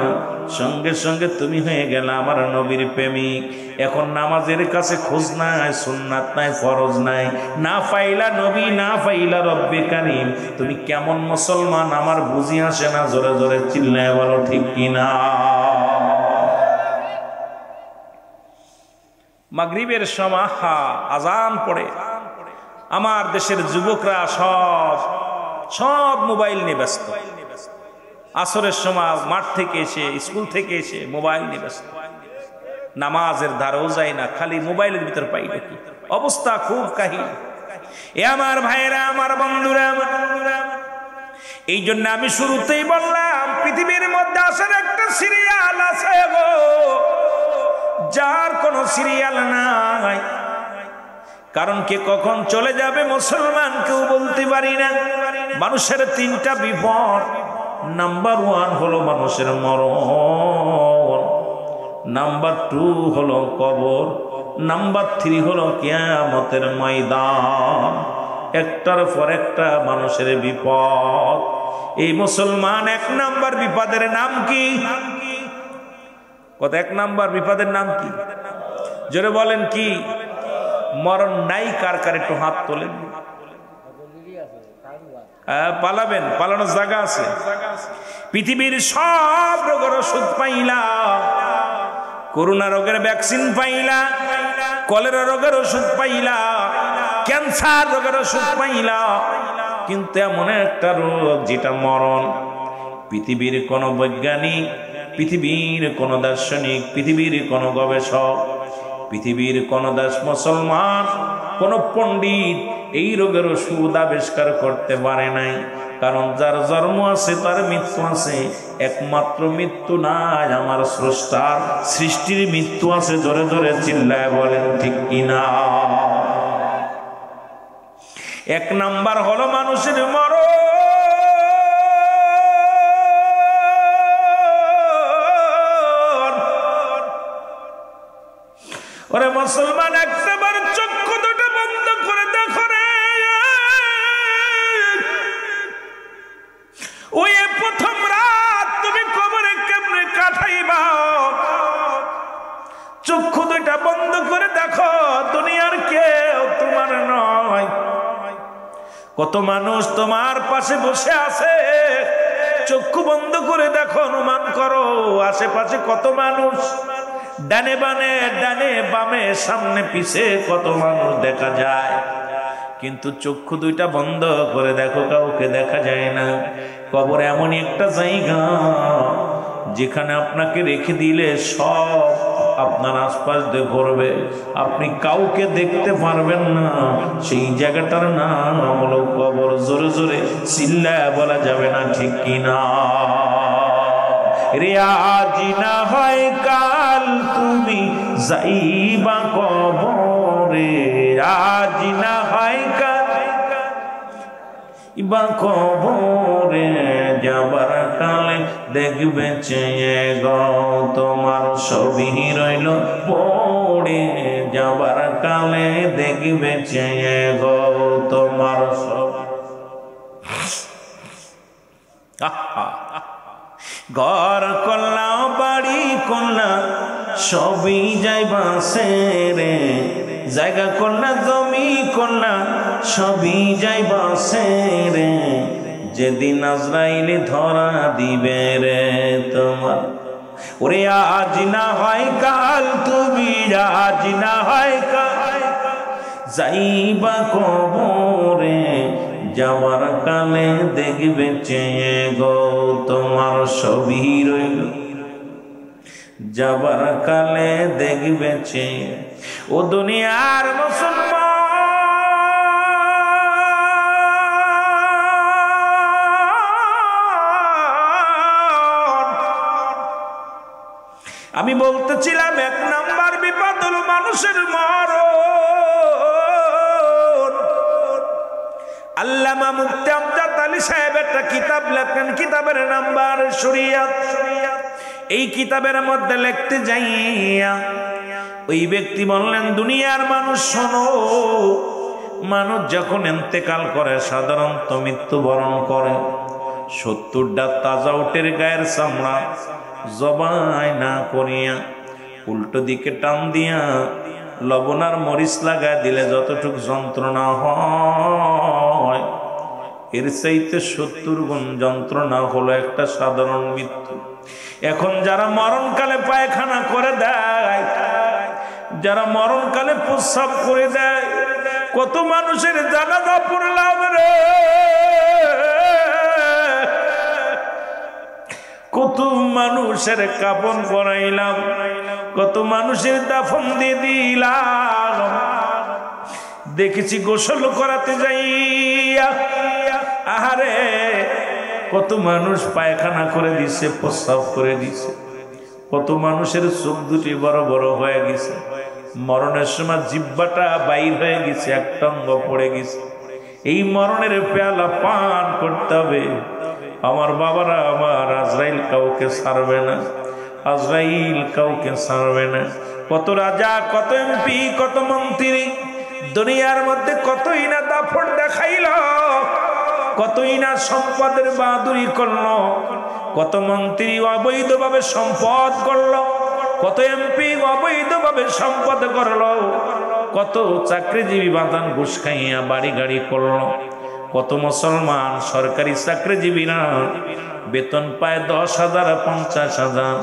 সঙ্গে সঙ্গে তুমি হয়ে গেল আমার নবীর প্রেমিক। এখন নামাজের কাছে খোঁজ নাই, সুন্নাত নাই, ফরজ নাই, না পাইলা নবী, না পাইলা রব্বে কারীম, তুমি কেমন মুসলমান আমার বুঝি আসে না। জোরে জোরে চিল্লায় বলো ঠিক কিনা? মাগরিবের সময় আজান পড়ে, আমার দেশের যুবকরা সব মোবাইল নিয়ে ব্যস্ত। আসরের সময় মাঠ থেকে এসে, স্কুল থেকে এসে মোবাইল নিয়ে ব্যস্ত, নামাজের ধারেও যায় না, খালি মোবাইলের ভিতর পাই নাকি অবস্থা, খুব কাহিনী। এ আমার ভাইয়েরা, আমার বন্ধুরা, এই জন্য আমি শুরুতেই বললাম পৃথিবীর মধ্যে আসার একটা সিরিয়াল আছে গো, যার কোনো সিরিয়াল নাই। কারণ কে কখন চলে যাবে মুসলমান কেউ বলতে পারি না। মানুষের 3টা বিপদ। নাম্বার 1 হলো মানুষের মরণ, নাম্বার 2 হলো কবর, নাম্বার 3 হলো কিয়ামতের ময়দান। একটার পর একটা মানুষের বিপদ। এই মুসলমান 1 নাম্বার বিপদের নাম কি? কত 1 নাম্বার বিপদের নাম কি? জোরে বলেন কি? মরণ নাই কার কার একটু হাত তোলেন। পালাবেন, পালানোর জায়গা আছে। পৃথিবীর সব রোগের ওষুধ পাইলা, করোনা রোগের ভ্যাকসিন পাইলা, কলেরা রোগের ওষুধ পাইলা, ক্যান্সার রোগের ওষুধ পাইলা, কিন্তু এমন একটা রোগ যেটা মরণ। পৃথিবীর কোন বৈজ্ঞানিক, পৃথিবীর কোন দার্শনিক, পৃথিবীর কোন গবেষক, পৃথিবীর কোন দেশ মুসলমান, কোন পণ্ডিত এই রোগের ওষুধ আবিষ্কার করতে পারে নাই। কারণ যার জন্ম আছে তার মৃত্যু আছে, একমাত্র মৃত্যু নাই আমার স্রষ্টার, সৃষ্টির মৃত্যু আছে। জোরে জোরে চিল্লায় বলেন ঠিক কিনা? 1 নাম্বার হলো মানুষের মরণ। ওরে মুসলমান, একবার চক্ষু দুটো বন্ধ করে দেখো রে, ওই প্রথম রাত তুমি কবরে কেমনে কাটাইবা? চক্ষু দুটা বন্ধ করে দেখো, দুনিয়ার কেউ তোমার নয়। কত মানুষ তোমার পাশে বসে আছে, চক্ষু বন্ধ করে দেখো, অনুমান করো আশেপাশে কত মানুষ, ডানে বামে, ডানে বামে, সামনে পিছে কত মানুষ দেখা যায়। কিন্তু চক্ষু দুইটা বন্ধ করে দেখো, কাউকে দেখা যায় না। কবর এমন একটা জায়গা যেখানে আপনাকে রেখে দিলে সব আপনার আশপাশ দিয়ে ঘুরবে, আপনি কাউকে দেখতে পারবেন না। সেই জায়গাটার নাম হলো কবর। জোরে জোরে চিল্লায় বলা যাবে না ঠিক কিনা? রে আজ না হয় কাল তুমি যাইবা কবরে, আজ না হয় কাল বা কবরে, যাবার কালে দেখবে চেয়ে গো তোমার সবই রইল পড়ে, যাবার কালে দেখবে চেয়ে গো তোমার সব। ঘর করলা, বাড়ি করলা, সবই যাইবা সেরে, জায়গা করলা, জমি করলা, সবই যাইবা সেরে, যেদিন আজরাইলে ধরা দিবে রে তোমার। ওরে আজ না হয় কাল তুমি, আজ না হয় কাল যাইবা কবরে, যাওয়ার কালে দেখবে চেয়ে গো তোমার সবই রইল। যাবার কালে দেখবে ও দুনিয়ার মুসলমান। আমি বলতেছিলাম 1 নাম্বার বিপদ হলো মানুষের মরণ। আল্লামা মুফতি আমজাদ আলী সাহেব একটা কিতাব লেখেন, কিতাবের নাম্বার শরিয়াত। এই কিতাবের মধ্যে লিখতে যাইয়া ওই ব্যক্তি বললেন, দুনিয়ার মানুষ শোনো, মানুষ যখন ইন্তেকাল করে সাধারণত মৃত্যুবরণ করে 70টা তাজা উটের গায়ের চামড়া জবাই না করিয়া উল্টো দিকে টান দিয়া লবণ আর মরিচ লাগায় দিলে যতটুক যন্ত্রণা হয় এর চাইতে 70 গুণ যন্ত্রণা হলো একটা সাধারণ মৃত্যু। এখন যারা মরণকালে পায়খানা করে দেয়, যারা মরণকালে প্রস্রাব করে দেয়, কত মানুষের জানাজা পড়লাম রে, কত মানুষের কাফন পরাইলাম, কত মানুষের দাফন দিয়ে দিলাম। দেখেছি গোসল করাতে যাইয়া আহারে কত মানুষ পায়খানা করে দিছে, প্রস্রাব করে দিছে, কত মানুষের চোখ দুটি বড় বড় হয়ে গেছে, মরণের সময় জিহ্বাটা বাইর হয়ে গেছে, একটা অঙ্গ পড়ে গেছে। এই মরণের পেয়ালা পান করতে হবে। আমার বাবারা, আমার আজরাইল কাউকে ছাড়বে না, আজরাইল কাউকে ছাড়বে না। কত রাজা, কত এমপি, কত মন্ত্রী দুনিয়ার মধ্যে কতই না দাপট দেখাইল, কতই না সম্পদের বাহাদুরি করলো, কত মন্ত্রী অবৈধভাবে সম্পদ করলো, কত এমপি অবৈধভাবে সম্পদ করলো, কত চাকরিজীবী বাদান ঘুষ খাইয়া বাড়ি গাড়ি করলো, কত মুসলমান সরকারি চাকরিজীবীরা বেতন পায় 10,000 50,000,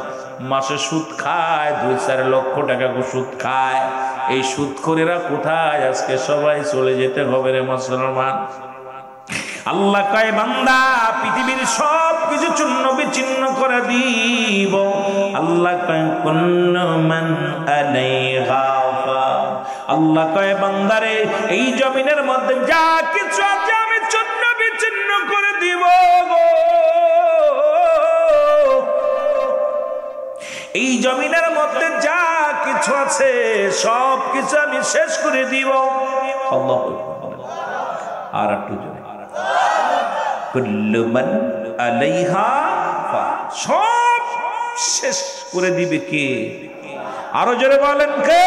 মাসে সুদ খায় 2-4 লক্ষ টাকা সুদ খায়। এই সুদখোরেরা কোথায়? আজকে সবাই চলে যেতে হবে রে মুসলমান। আল্লাহ কয়, বান্দা পৃথিবীর সব কিছু চূর্ণ বিচ্ছিন্ন করে দিব। আল্লাহ কয়, কুল্লু মান আলাইহা ফান। আল্লাহ কয়, বান্দারে এই জমিনের মধ্যে যা কিছু আছে আমি চূর্ণ বিচ্ছিন্ন করে দিব। এই জমিনের মধ্যে যা কিছু আছে সব কিছু আমি শেষ করে দিব। আল্লাহ আর একটু জোরে, কুল্লু মান আলাইহা ফান। সব শেষ করে দিবে কে? আরো জোরে বলেন কে?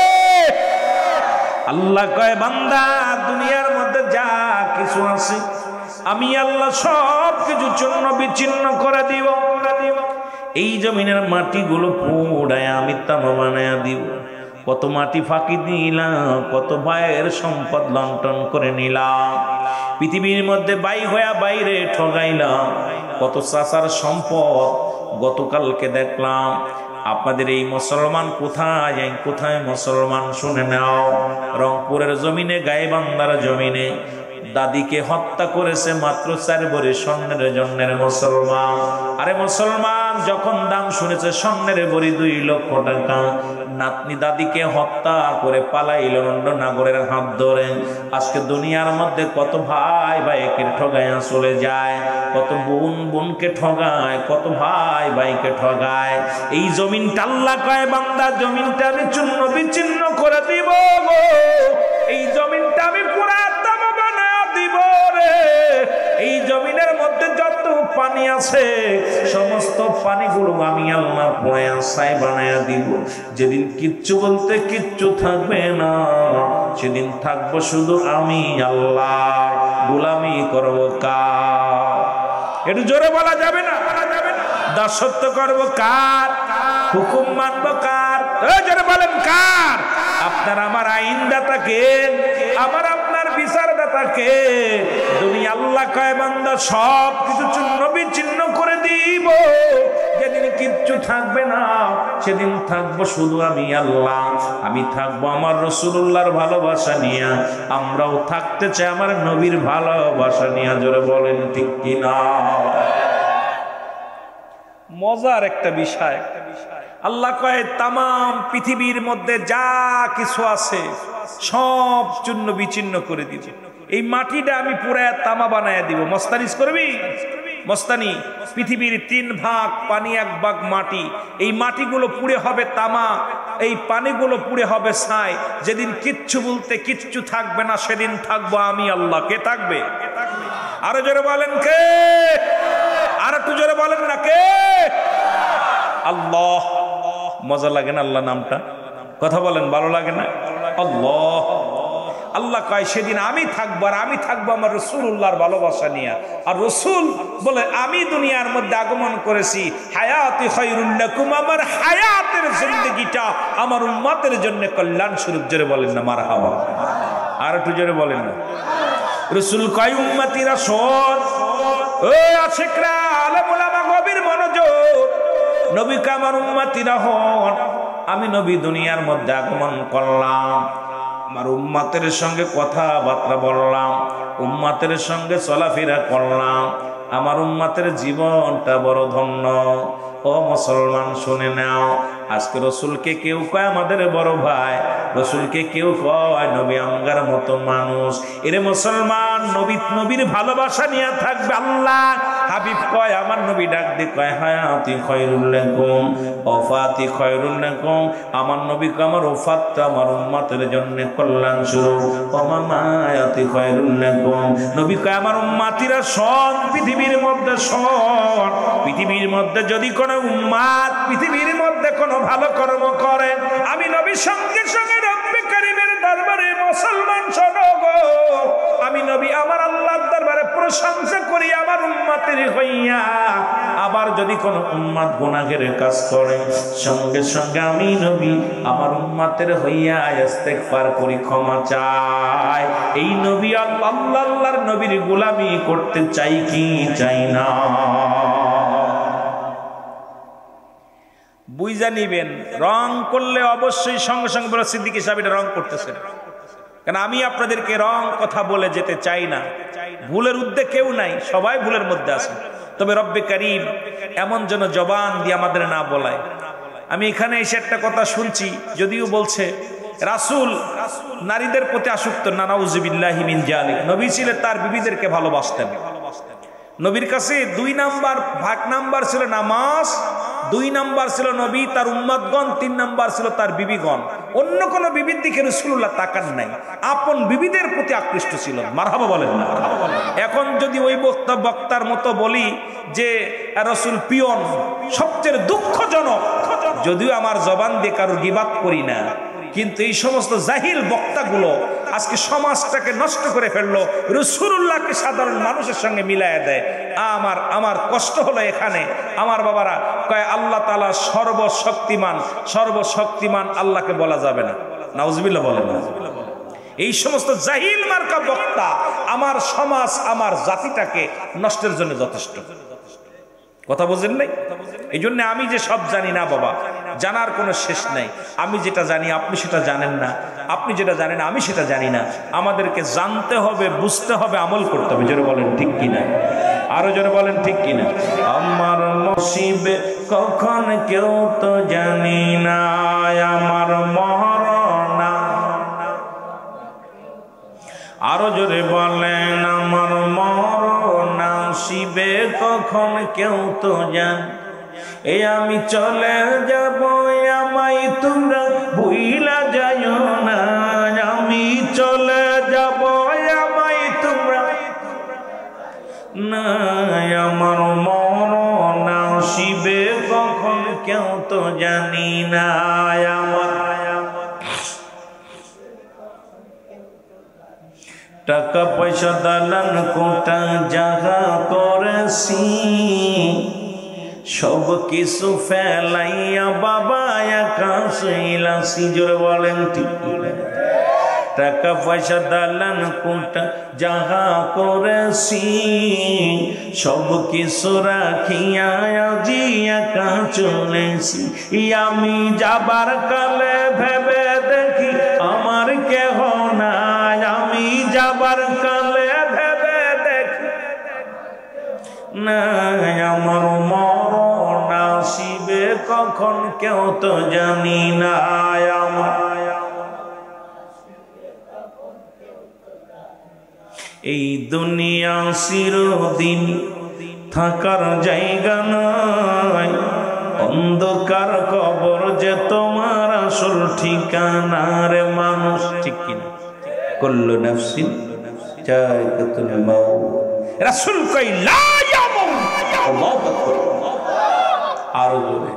আল্লাহ কয়, বান্দা দুনিয়ার মধ্যে যা কিছু আছে আমি আল্লাহ সব কিছু চূর্ণ বিচ্ছিন্ন করে দিব। এই জমিনের মাটিগুলো পোড়ায় আমি তামা বানায়া দিব। কত মাটি ফাঁকি দিলাম, কত ভাইয়ের সম্পদ লন্ঠন করে নিলাম। পৃথিবীর মধ্যে বাই হইয়া বাইরে ঠগাইলাম, কত চাচার সম্পদ গতকালকে দেখলাম। আপনাদের এই মুসলমান কোথায় কোথায় মুসলমান শুনে নাও। রংপুরের জমিনে, গাইবান্ধার জমিনে দাদিকে হত্যা করেছে মাত্র 4 ভরি স্বর্ণের জন্যের মুসলমান। আরে মুসলমান যখন দাম শুনেছে স্বর্ণের ভরি 2 লক্ষ টাকা, নাতনি দাদিকে হত্যা করে পালাইল নাগরের হাত ধরে। আজকে দুনিয়ার মধ্যে কত ভাই ভাইকে ঠগায় চলে যায়, কত বোন বোনকে ঠগায়, কত ভাই ভাইকে ঠগায়। এই জমিনটা আল্লাহ কয়, বান্দা জমিনটা আমি চূর্ণ বিচ্ছিন্ন করে দিব। এই জমিনটা আমি পুরা এই জমিনের মধ্যে যত পানি আছে সমস্ত পানিগুলো আমি আল্লাহ পড়ায়া ছাই বানায়া দিব। যেদিন কিচ্ছু বলতে কিচ্ছু থাকবে না, সেদিন থাকবো শুধু আমি আল্লাহ। গোলামি করবো কার? একটু জোরে বলা যাবে না? দাসত্ব করবো কার? হুকুম মানবো কার? জোরে বলেন কার? আপনার আমার আইনদাতা কে? আমার আপনার বিচারদাতা কে? দুনিয়া আল্লাহ কয়, বান্দা সব কিছু চূর্ণ বিচ্ছিন্ন করে দিব। যেদিন কিচ্ছু থাকবে না সেদিন থাকবো শুধু আমি আল্লাহ। আমি থাকবো আমার রাসূলুল্লাহর ভালোবাসা নিয়ে, আমরাও থাকতে চাই আমার নবীর ভালোবাসা নিয়ে। জোরে বলেন ঠিক কিনা? মজার একটা বিষয়, আল্লাহ কয় তামাম পৃথিবীর মধ্যে যা কিছু আছে সব চূর্ণ বিচ্ছিন্ন করে দিব, এই মাটিটা আমি পুরা তামা বানায় দিব। মস্তানিজ করবি? মস্তানি। পৃথিবীর 3 ভাগ পানি, 1 ভাগ মাটি, এই মাটিগুলো পুড়ে হবে তামা, এই পানিগুলো পুড়ে হবে ছাই। যেদিন কিচ্ছু বলতে কিচ্ছু থাকবে না, সেদিন থাকবো আমি আল্লাহ। কে থাকবে? আরো জোরে বলেন কে? আর একটু জোরে বলেন না কে? আল্লাহ। মজা লাগে না আল্লাহ নামটা? কথা বলেন, ভালো লাগে না? আল্লাহ। আল্লাহ কয় সেদিন আমি থাকবো, আর আমি থাকবো আমার রাসূলুল্লাহর ভালোবাসা নিয়ে। আর রাসূল বলে আমি দুনিয়ার মধ্যে আগমন করেছি হায়াতি খায়রুল লাকুম, আমার হায়াতের জিন্দেগিটা আমার উম্মতের জন্য কল্যাণ স্বরূপ। জোরে বলেন না মারহাবা? আর একটু জোরে বলেন না। রাসূল কয় উম্মতিরা শোন, ও আশিকরা, আলেম ওলামা, গভীর মনোযোগ। নবী কয় আমার উম্মতিরা হন, আমি নবী দুনিয়ার মধ্যে আগমন করলাম, আমার উম্মতের সঙ্গে কথাবার্তা বললাম, উম্মতের সঙ্গে চলাফেরা করলাম, আমার উম্মতের জীবনটা বড় ধন্য। ও মুসলমান শুনে নাও, আজকে রসুলকে কেউ কয় আমাদের বড় ভাই, রসুলকে কেউ কয় নবী আমগার মতো মানুষ। এরে মুসলমান, নবীর ভালোবাসা নিয়ে থাকবে। আল্লাহ হাবিব কয়, আমার নবী ডাক দিয়ে কয় হায়াতি খায়রুল লাকুম ওয়াফাতি খায়রুল লাকুম, আমার নবী কয় আমার ওফাতটা আমার উম্মতের জন্য কল্যাণ স্বরূপ। ওমামায়াতি খায়রুল লাকুম, নবী কয় আমার উম্মতিরা শোন, পৃথিবীর মধ্যে শোন, পৃথিবীর মধ্যে যদি কোনো উম্মত পৃথিবীর মধ্যে কোনো ভালো কর্ম করে, আমি নবী সঙ্গে সঙ্গে রব্বে কারীমের দরবারে মুসলমান শোনো গো, আমি নবী আমার আল্লাহর দরবারে প্রশংসা করি আমার উম্মতের হইয়া। আবার যদি কোনো উম্মত গুনাহের কাজ করে, সঙ্গে সঙ্গে আমি নবী আমার উম্মতের হইয়া ইস্তেগফার করি, ক্ষমা চাই। এই নবী আল্লাহর নবীর গোলামি করতে চাই কি চাই না? বুঝা নিবেন, রং করলে অবশ্যই সঙ্গে সঙ্গে বলে সিদ্দিক সাহেব এটা রং করতেছেন। কারণ আমি আপনাদেরকে রং কথা বলে যেতে চাই না। ভুলের উদ্যোগ কেউ নাই, সবাই ভুলের মধ্যে আছে। তবে রব্বে কারীম এমন যেন জবান দিয়ে আমাদের না বলায়। আমি এখানে এসে একটা কথা শুনছি, যদিও বলছে রাসূল নারীদের প্রতি আসক্ত না, নাউযুবিল্লাহি মিন যালিক। নবী ছিলেন তার বিবিদেরকে ভালোবাসতেন। নবীর কাছে 2 নাম্বার ছিল নামাজ, 2 নাম্বার ছিল নবী তার উম্মতগণ, 3 নাম্বার ছিল তার বিবিগণ। অন্য কোন বিবির দিকে রাসূলুল্লাহ তাকান নাই, আপন বিবিদের প্রতি আকৃষ্ট ছিলেন। মারহাবা বলেন না? এখন যদি ওই বক্তার মতো বলি যে রাসূল পিয়ন, সবচেয়ে দুঃখজনক, যদিও আমার জবান দিয়ে কারোর গীবাত করি না, কিন্তু এই সমস্ত জাহিল বক্তাগুলো আজকে সমাজটাকে নষ্ট করে ফেললো, রাসূলুল্লাহকে সাধারণ মানুষের সঙ্গে মিলায়া দেয়। আমার কষ্ট হলো এখানে। আমার বাবারা কয় আল্লাহ তাআলা সর্বশক্তিমান আল্লাহকে বলা যাবে না। নাউজুবিল্লাহ বলেন না? এই সমস্ত জাহিল মার্কা বক্তা আমার সমাজ, আমার জাতিটাকে নষ্টের জন্য যথেষ্ট। কথা বুঝেন নাই? এই জন্য আমি যে সব জানি না বাবা, জানার কোনো শেষ নাই। আমি যেটা জানি আপনি সেটা জানেন না, আপনি যেটা জানেন আমি সেটা জানি না। আমাদেরকে জানতে হবে, বুঝতে হবে, আমল করতে হবে। জোরে বলেন ঠিক কিনা? আরো জোরে বলেন ঠিক কিনা? আমার নসিবে কখন কেউ তো জানি না, আমার মরণ। আরো জোরে বলেন আমার মরণ শিবে কখন কেউ তো জান। এই আমি চলে যাব, আমায় তোমরা ভুইলা যাইও না, আমি চলে যাব, আমায় তোমরা না, আমার মরণ শিবে কখন কেউ তো জানি না। আমার টাকা পয়সা দালান কোটা জাগা করেছি, সব কিছু ফেলাইয়া বাবা আকাশে ইলাসি। জোরে বলেন ঠিক? টাকা পয়সা দালান কোটা জাগা করেছি, সব কিছু রাখিয়া আজি একা চলেছি। আমি যাবার কালে ভেবে দেখি আমার কেহ নাই, আমি যাবার কালে ভেবে দেখি না, আমার মরণ আসিবে কখন কেউ তো জানি না এই দুনিয়া চিরদিন থাকার জায়গা নয় অন্ধকার কবর যে তোমার আসল ঠিকানা রে মানুষ ঠিক কিনা কুল্লু নাফসিন যায়কাতুল মাউত রাসূল কই লা ইয়ামুত আল্লাহু আকবার আর জোরে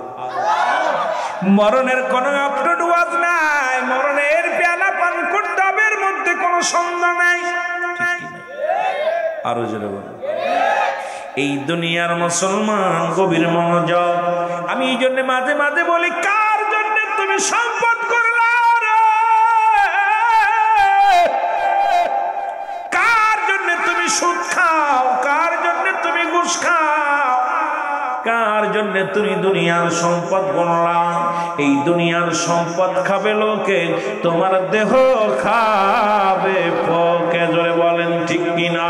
মরণের কোনো আপডেট ওয়াজ নাই মরণের পেয়ালা পান করতে হবে এর মধ্যে কোনো সন্দেহ নাই ঠিক কিনা আর জোরে বল এই দুনিয়ার মুসলমান গভীর মনোযোগ আমি এই জন্য মাঝে মাঝে বলি কার জন্য তুমি সম্পদ করলা কার জন্য তুমি সুদ খাও কার জন্য তুমি ঘুষ খাও কার জন্য তুমি দুনিয়ার সম্পদ গণলা এই দুনিয়ার সম্পদ খাবে লোকে তোমার দেহ খাবে পকে জোরে বলেন ঠিক কিনা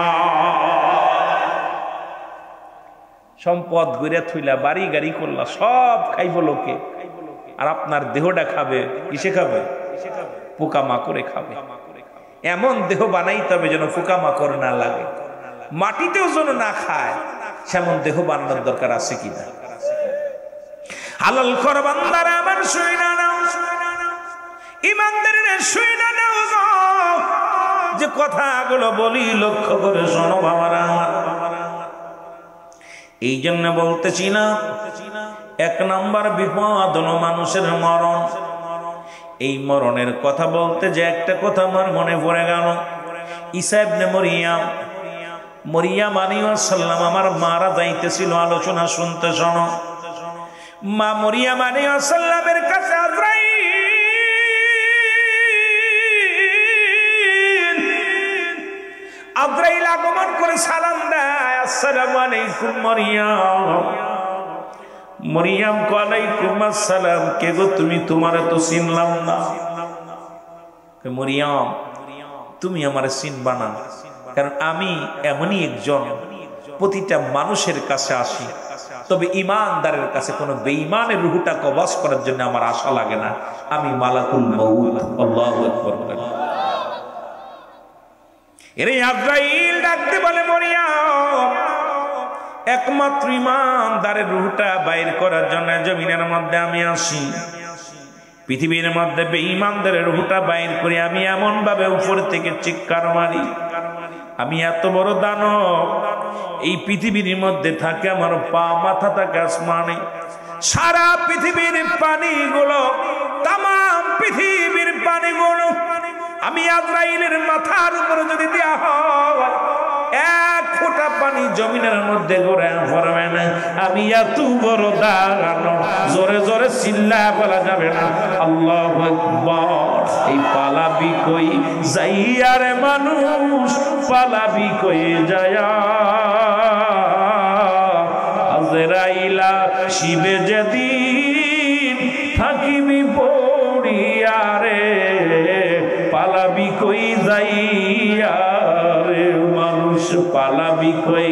সম্পদ গড়ে থইলা বাড়ি গাড়ি করলা সব খাইব লোকে আর আপনার দেহটা খাবে কিসে খাবে পোকা মাকড়ে খাবে এমন দেহ বানাইতে হবে যেন পোকা মাকড় না লাগে মাটিতেও যেন না খায় সেমন দেহ বানানোর দরকার আছে কিনা হালাল কর বান্দারা আমার শুইনা নাও ইমানদারের শুইনা নাও যে কথাগুলো বলি লক্ষ্য করে শোনো বাবারা আমার এই জন্য বলতেছি না এক নাম্বার বিপদ হলো মানুষের মরণ এই মরণের কথা বলতে যে একটা কথা আমার মনে পড়ে গেল ঈসা ইবনে মরিয়াম আলাইহিস সালাম আমার মারা যাইতেছিল আলোচনা শুনতে শোনো মা মরিয়াম আলাইহিস সালামের কাছে আজরাইল আগমন করে সালাম দেয় আসসালামু আলাইকুম মরিয়াম ওয়ালাইকুম আসসালাম কে গো তুমি তোমারে তো চিনলাম না মরিয়াম তুমি আমারে চিনবা না কারণ আমি এমনই একজন প্রতিটা মানুষের কাছে আসি তবে ইমানদারের কাছে কোনো বেঈমানের রূহটা কবজ করার জন্য আমার আশা লাগে না আমি মালাকুল মউত আল্লাহু আকবার এরে আজরাইল ডাকতে বলে মরিয়াম একমাত্র ইমানদারের রূহটা বাইর করার জন্য জমিনের মধ্যে আমি আসি পৃথিবীর মধ্যে বেঈমানদারের রূহটা বাইর করে আমি এমন ভাবে উপর থেকে চিৎকার মারি আমি এত বড় দানব এই পৃথিবীর মধ্যে থাকে আমার পা মাথা থাকে আসমানে সারা পৃথিবীর পানিগুলো তামাম পৃথিবীর পানিগুলো আমি আজরাইলের মাথার উপরে যদি দেয়া হয় এক ফোঁটা পানি জমিনের মধ্যে গড়ে পড়বে না আমি এত বড় দাঁড়ানো জোরে জোরে চিল্লা বলা যাবে না আল্লাহু আকবার এই পালাবি কই যাইয়া রে মানুষ পালাবি কই যায়া আজরাইলা শিবে যেদিন থাকিবি পড়িয়া রে পালাবি কই যাইয়া রে মানুষ পালাবি কই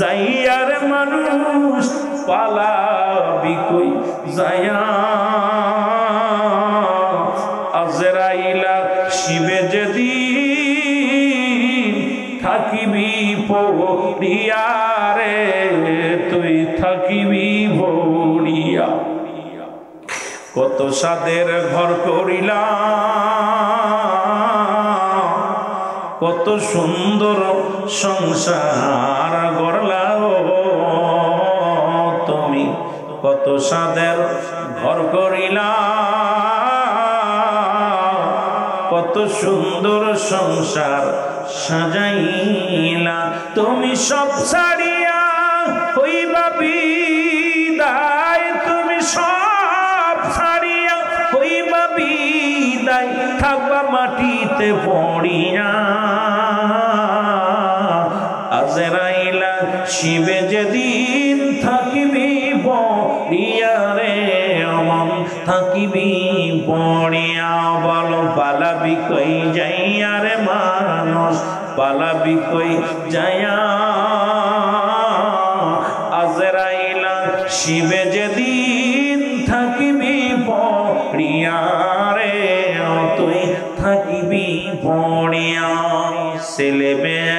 যাইয়া রে মানুষ পালাবি কই যাইয়া আজরাইলা শিবে যেদিন থাকিবি পড়িয়া রে তুই থাকিবি ভরিয়া কত সাদের ঘর করিলাম কত সুন্দর সংসার গড়লাও তুমি কত সাদের ঘর করিলাম কত সুন্দর সংসার সাজাইলা তুমি সব ছাড়িয়া হইবা বিদায় তুমি সব ছাড়িয়া হইবা বিদায় থাকবা মাটিতে পড়িয়া আজরাইলা শিবে যেদিন থাকিবি পড়িয়া রে অমন থাকিবি পড়িয়া বলো পালাবি কই যাইয়া রে মানুষ পালাবি কই যাইয়া আজরাইলা শিবে যেদিন দুনিয়ারে তুই থাকিবি পড়িয়া ছেলে মেয়ে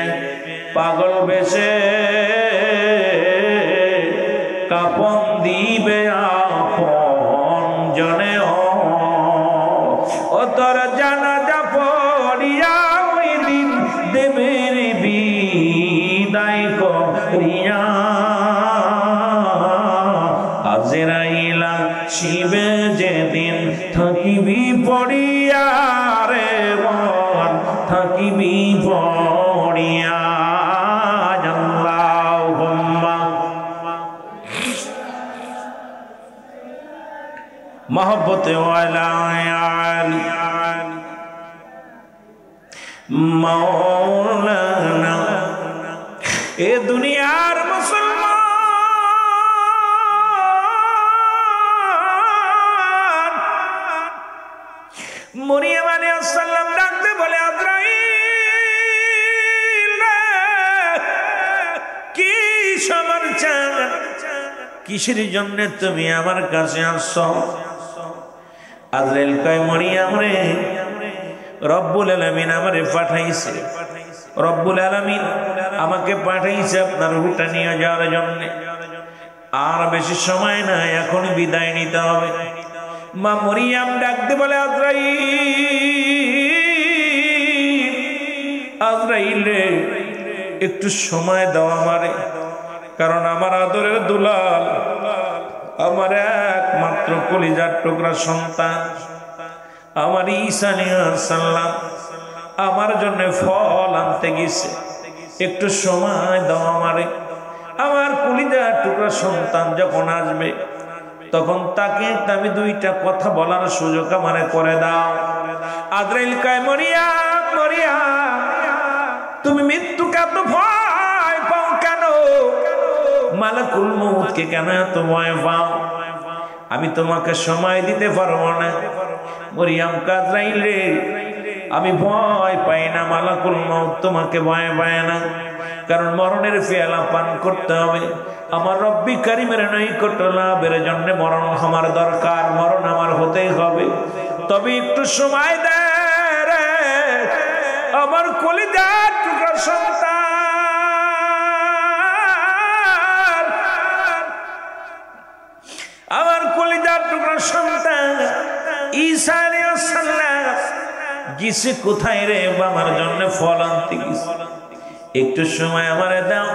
পাগল বেশে কাপন দিবে আপন জনে ও তোর জানাজা পড়িয়া ওই দিন দেবের বিদায় করিয়া আজরাইলা শিবে যেদিন থাকিবি পড়িয়া রে মন থাকিবি পড়িয়া আল্লাহুম্মা মহব্বতে ওয়ালা আলি মাওলানা এ দুনিয়ার মুসলমান মরিয়ম আলাইহিস সালাম ডাকতে বলে আজরাইল কি সমাচার কিসের জন্য তুমি আমার কাছে আসছো আজরাইল কয় মরিয়ম রে রব্বুল আলামিন আমারে পাঠাইছে রব্বুল আলামিন আমাকে পাঠাইছে আপনার রূহটা নিয়ে যাওয়ার জন্য আর বেশি সময় নাই এখন বিদায় নিতে হবে মা মরিয়ম ডাকতে বলে আজরাইল একটু সময় দাও আমারে কারণ আমার আদরের দুলাল আমার একমাত্র কলিজার টুকরা সন্তান আমার ঈসা আলাইহিস সালাম আমার জন্য ফল আনতে গেছে একটু সময় দাও আমারে আমার কলিজার টুকরা সন্তান যখন আসবে তখন তাকে আমি দুইটা কথা বলার সুযোগ আমারে করে দাও আজরাইল কয় মরিয়ম মরিয়ম তুমি মৃত্যুকে এত ভয় পাও কেন মালাকুল মউতকে কেন এত ভয় পাও আমি তোমাকে সময় দিতে পারবো না মরিয়ম আজরাইল রে আমি ভয় পাই না মালাকুল মউত তোমাকে ভয় পায় না কারণ মরণের পেয়ালা পান করতে হবে আমার রব্বি কারীমের নৈকট্য লাভের জন্য মরণ আমার দরকার মরণ আমার হতেই হবে তবে একটু সময় দে রে আমার কলিজার টুকরা সন্তান আমার কলিজার টুকরা সন্তান ঈসা আলাইহিস সালাম গিয়েছে কোথায় রে আমার জন্য ফল আনতে গেছে একটু সময় আমারে দাও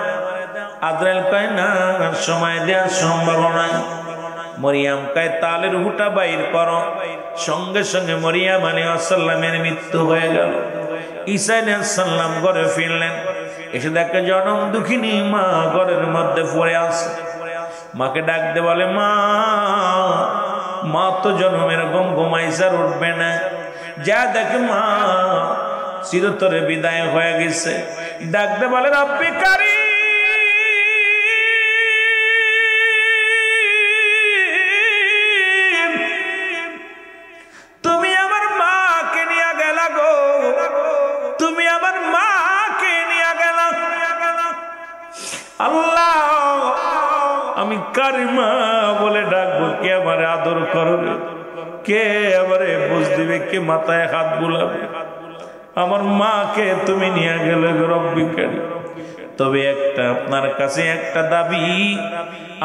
আজরাইল কয় না সময় দেওয়া সম্ভব নয় মরিয়ম কয় তালের হুটা বাইর করো সঙ্গে সঙ্গে মরিয়ম আলাইহিস সালামের মৃত্যু হয়ে গেল ঈসা আলাইহিস সালাম ঘরে ফিরলেন এসে দেখে জনম দুঃখিনী মা ঘরের মধ্যে পড়ে আছে মাকে ডাকতে বলে মা মা তো জনমের ঘুমাইছে আর উঠবে না যা দেখে মা চিরতরে বিদায় হয়ে গেছে ডাকতে বলে রব্বি কারীম তুমি আমার মাকে নিয়ে গেলা গো তুমি আমার মাকে নিয়ে গেলা আল্লাহ আমি কারিমা বলে ডাকবো কে আমারে আদর করবে কে আমারে বুঝ দিবে কে মাথায় হাত বুলাবে আমার মাকে তুমি নিয়ে গেলে রব্বি কারীম তবে একটা আপনার কাছে একটা দাবি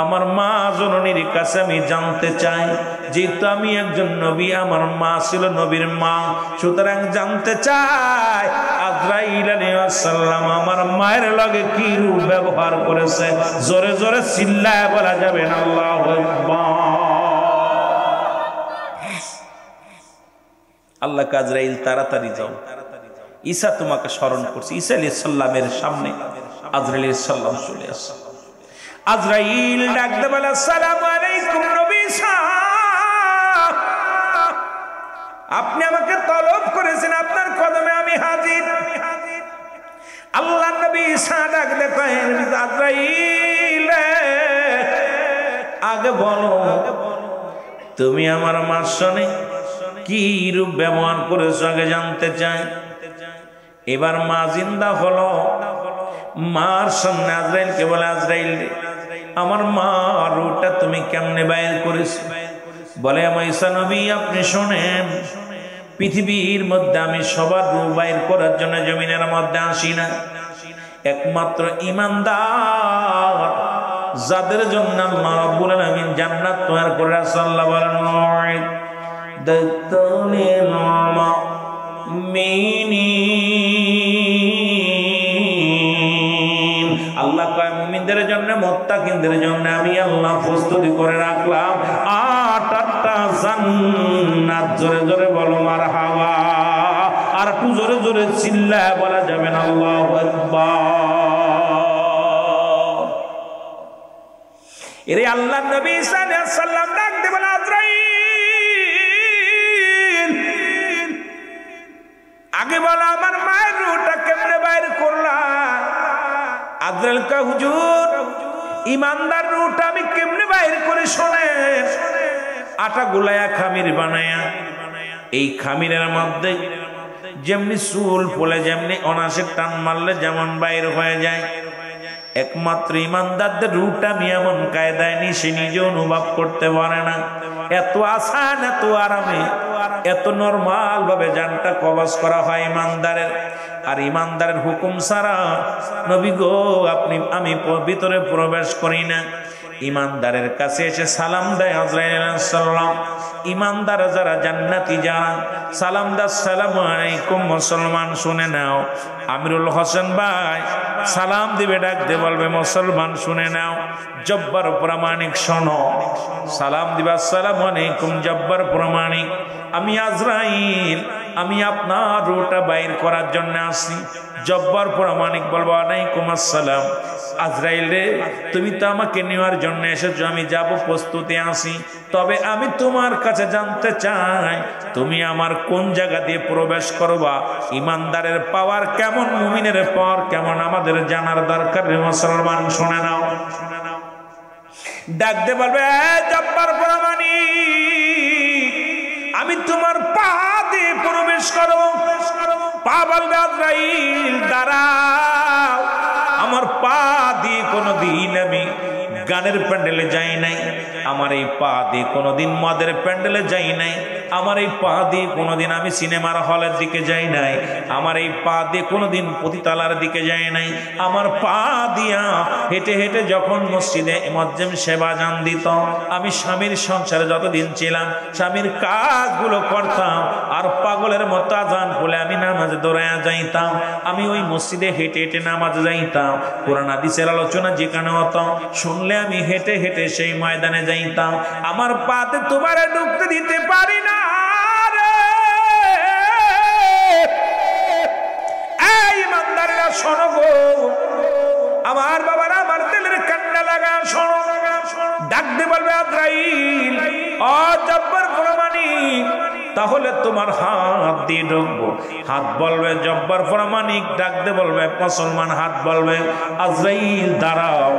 আমার মা জননীর কাছে আমি জানতে চাই যেহেতু আমি একজন নবী আমার মা ছিল নবীর মা সুতরাং জানতে চাই আজরাইল আলাইহিস সালাম আমার মায়ের লগে কি রূপ ব্যবহার করেছে জোরে জোরে চিল্লায় বলা যাবে না আল্লাহু আকবার আল্লাহ আজরাইল তাড়াতাড়ি যাও ঈসা তোমাকে স্মরণ করছে ঈসা আলাইহিস সালামের সামনে আজরাইল আলাইহিস সালাম চলে আসে আজরাইল ডাকতে বলে আসসালামু আলাইকুম নবী সাহেব আপনি আমাকে তলব করেছেন আপনার কদমে আমি হাজির আল্লাহর নবী ঈসা ডাকতে কয় আজরাইল আগে বলো তুমি আমার মার সনে কি রূপ ব্যবহার করেছো আগে জানতে চাই এবার মা জিন্দা হলো মার সামনে আজরাইলকে বলে আজরাইল আমার মা রূপটা তুমি কেমনে বাইর করেছো বলে আমার ঈসা নবী আপনি শোনেন, পৃথিবীর মধ্যে আমি সবার রূহ বাইর করার জন্য জমিনের মধ্যে আসি না, একমাত্র ঈমানদার যাদের জন্য আল্লাহ রাব্বুল আলামিন জান্নাত তৈরি করে আল্লাহ বলেন দাতুলিল মুমিনিন, আল্লাহ কয় মুমিনদের জন্য মুত্তাকিনদের জন্য আমি আল্লাহ প্রস্তুতি করে রাখলাম 8টা জান্নাত। জোরে জোরে বলো মারহাবা, আর একটু জোরে জোরে চিল্লায় বলা যাবে না আল্লাহু আকবার। এরে আল্লাহ নবী ঈসা আলাইহিস সালাম ডাক দিয়ে বলে আজরাইল, আগে বলো আমার মায়ের রূহটা কেমনে বাইর করলা? আজরাইল কয় হুজুর ঈমানদার রূহটা আমি কেমনে বাইর করে শোনেন, আটা গুলায়া খামির বানায়া, এই খামিরের মধ্যে যেমনি চুল ফলে যেমনি অনাসে টান মারলে যেমন বাইর হয়ে যায়, একমাত্র ঈমানদারদের রূহটা আমি এমন কায়দায় নি সে নিজে অনুভব করতে পারে না। এত আসান, এত আরামে, এত নরমাল ভাবে জানটা কবজ করা হয় ঈমানদারের। আর ঈমানদারের হুকুম ছাড়া নবী গো আপনি আমি ভিতরে প্রবেশ করি না। ঈমানদারের কাছে এসে সালাম দেয় আজরাইল আলাইহিস সালাম। ঈমানদার যারা জান্নাতি যারা সালাম দা আসসালামু আলাইকুম মুসলমান শুনে নাও। আমিরুল হোসেন ভাই সালাম দিবে, ডাক দিয়ে বলবে মুসলমান শুনে নাও। জব্বার প্রামাণিক শোনো, সালাম দিবে আসসালামু আলাইকুম জব্বার প্রামাণিক, আমি আজরাইল, আমি আপনার রূহটা বাইর করার জন্য আসি। জব্বার প্রামাণিক বলবো আলাইকুম আসসালাম। আজরাইল রে তুমি তো আমাকে নেওয়ার জন্য এসেছো, আমি যাব প্রস্তুতি আসি, তবে আমি তোমার কাছে জানতে চাই তুমি আমার কোন জায়গা দিয়ে প্রবেশ করবা। ঈমানদারের পাওয়ার কেমন, মুমিনের পাওয়ার কেমন আমাদের জানার দরকার। মুসলমান শুনে নাও, ডাক দে বলবে জব্বার প্রামাণিক আমি তোমার পা দিয়ে প্রবেশ করব। পা বলবে আজরাইল দাঁড়াও, আমার পা দিয়ে কোনোদিন আমি গানের প্যান্ডেলে যাই নাই, আমার এই পা দিয়ে কোনোদিন মদের প্যান্ডেলে যাই নাই, আমার এই পা দিয়ে কোনোদিন আমি সিনেমার হলের দিকে যাই নাই, আমার এই পা দিয়ে কোনোদিন পতিতালার দিকে যাই নাই, আমার পা দিয়া হেঁটে হেঁটে যখন মসজিদে মুয়াজ্জিন সেবা জান দিত, আমি স্বামীর সংসারে যতদিন ছিলাম স্বামীর কাজগুলো করতাম, আর পাগলের মতো আজান বলে আমি নামাজে দৌড়াইয়া যাইতাম, আমি ওই মসজিদে হেঁটে হেঁটে নামাজে যাইতাম, কোরআন হাদিসের আলোচনা যেখানে হতো শুনলে আমি হেঁটে হেঁটে সেই ময়দানে যাইতাম। আমার পাতে তোমারে ঢুকতে দিতে পারি না রে। এই ইমানদাররা শোনো গো, আমার বাবারা আমার দিলের কান্না লাগা শোনো, ডাক দিয়ে বলবে আজরাইল ও জব্বার প্রামাণিক তাহলে তোমার হাত দিয়ে ঢুকবো। হাত বলবে জব্বার প্রামাণিক, ডাক দিয়ে বলবে মুসলমান, হাত বলবে আজরাইল দাঁড়াও,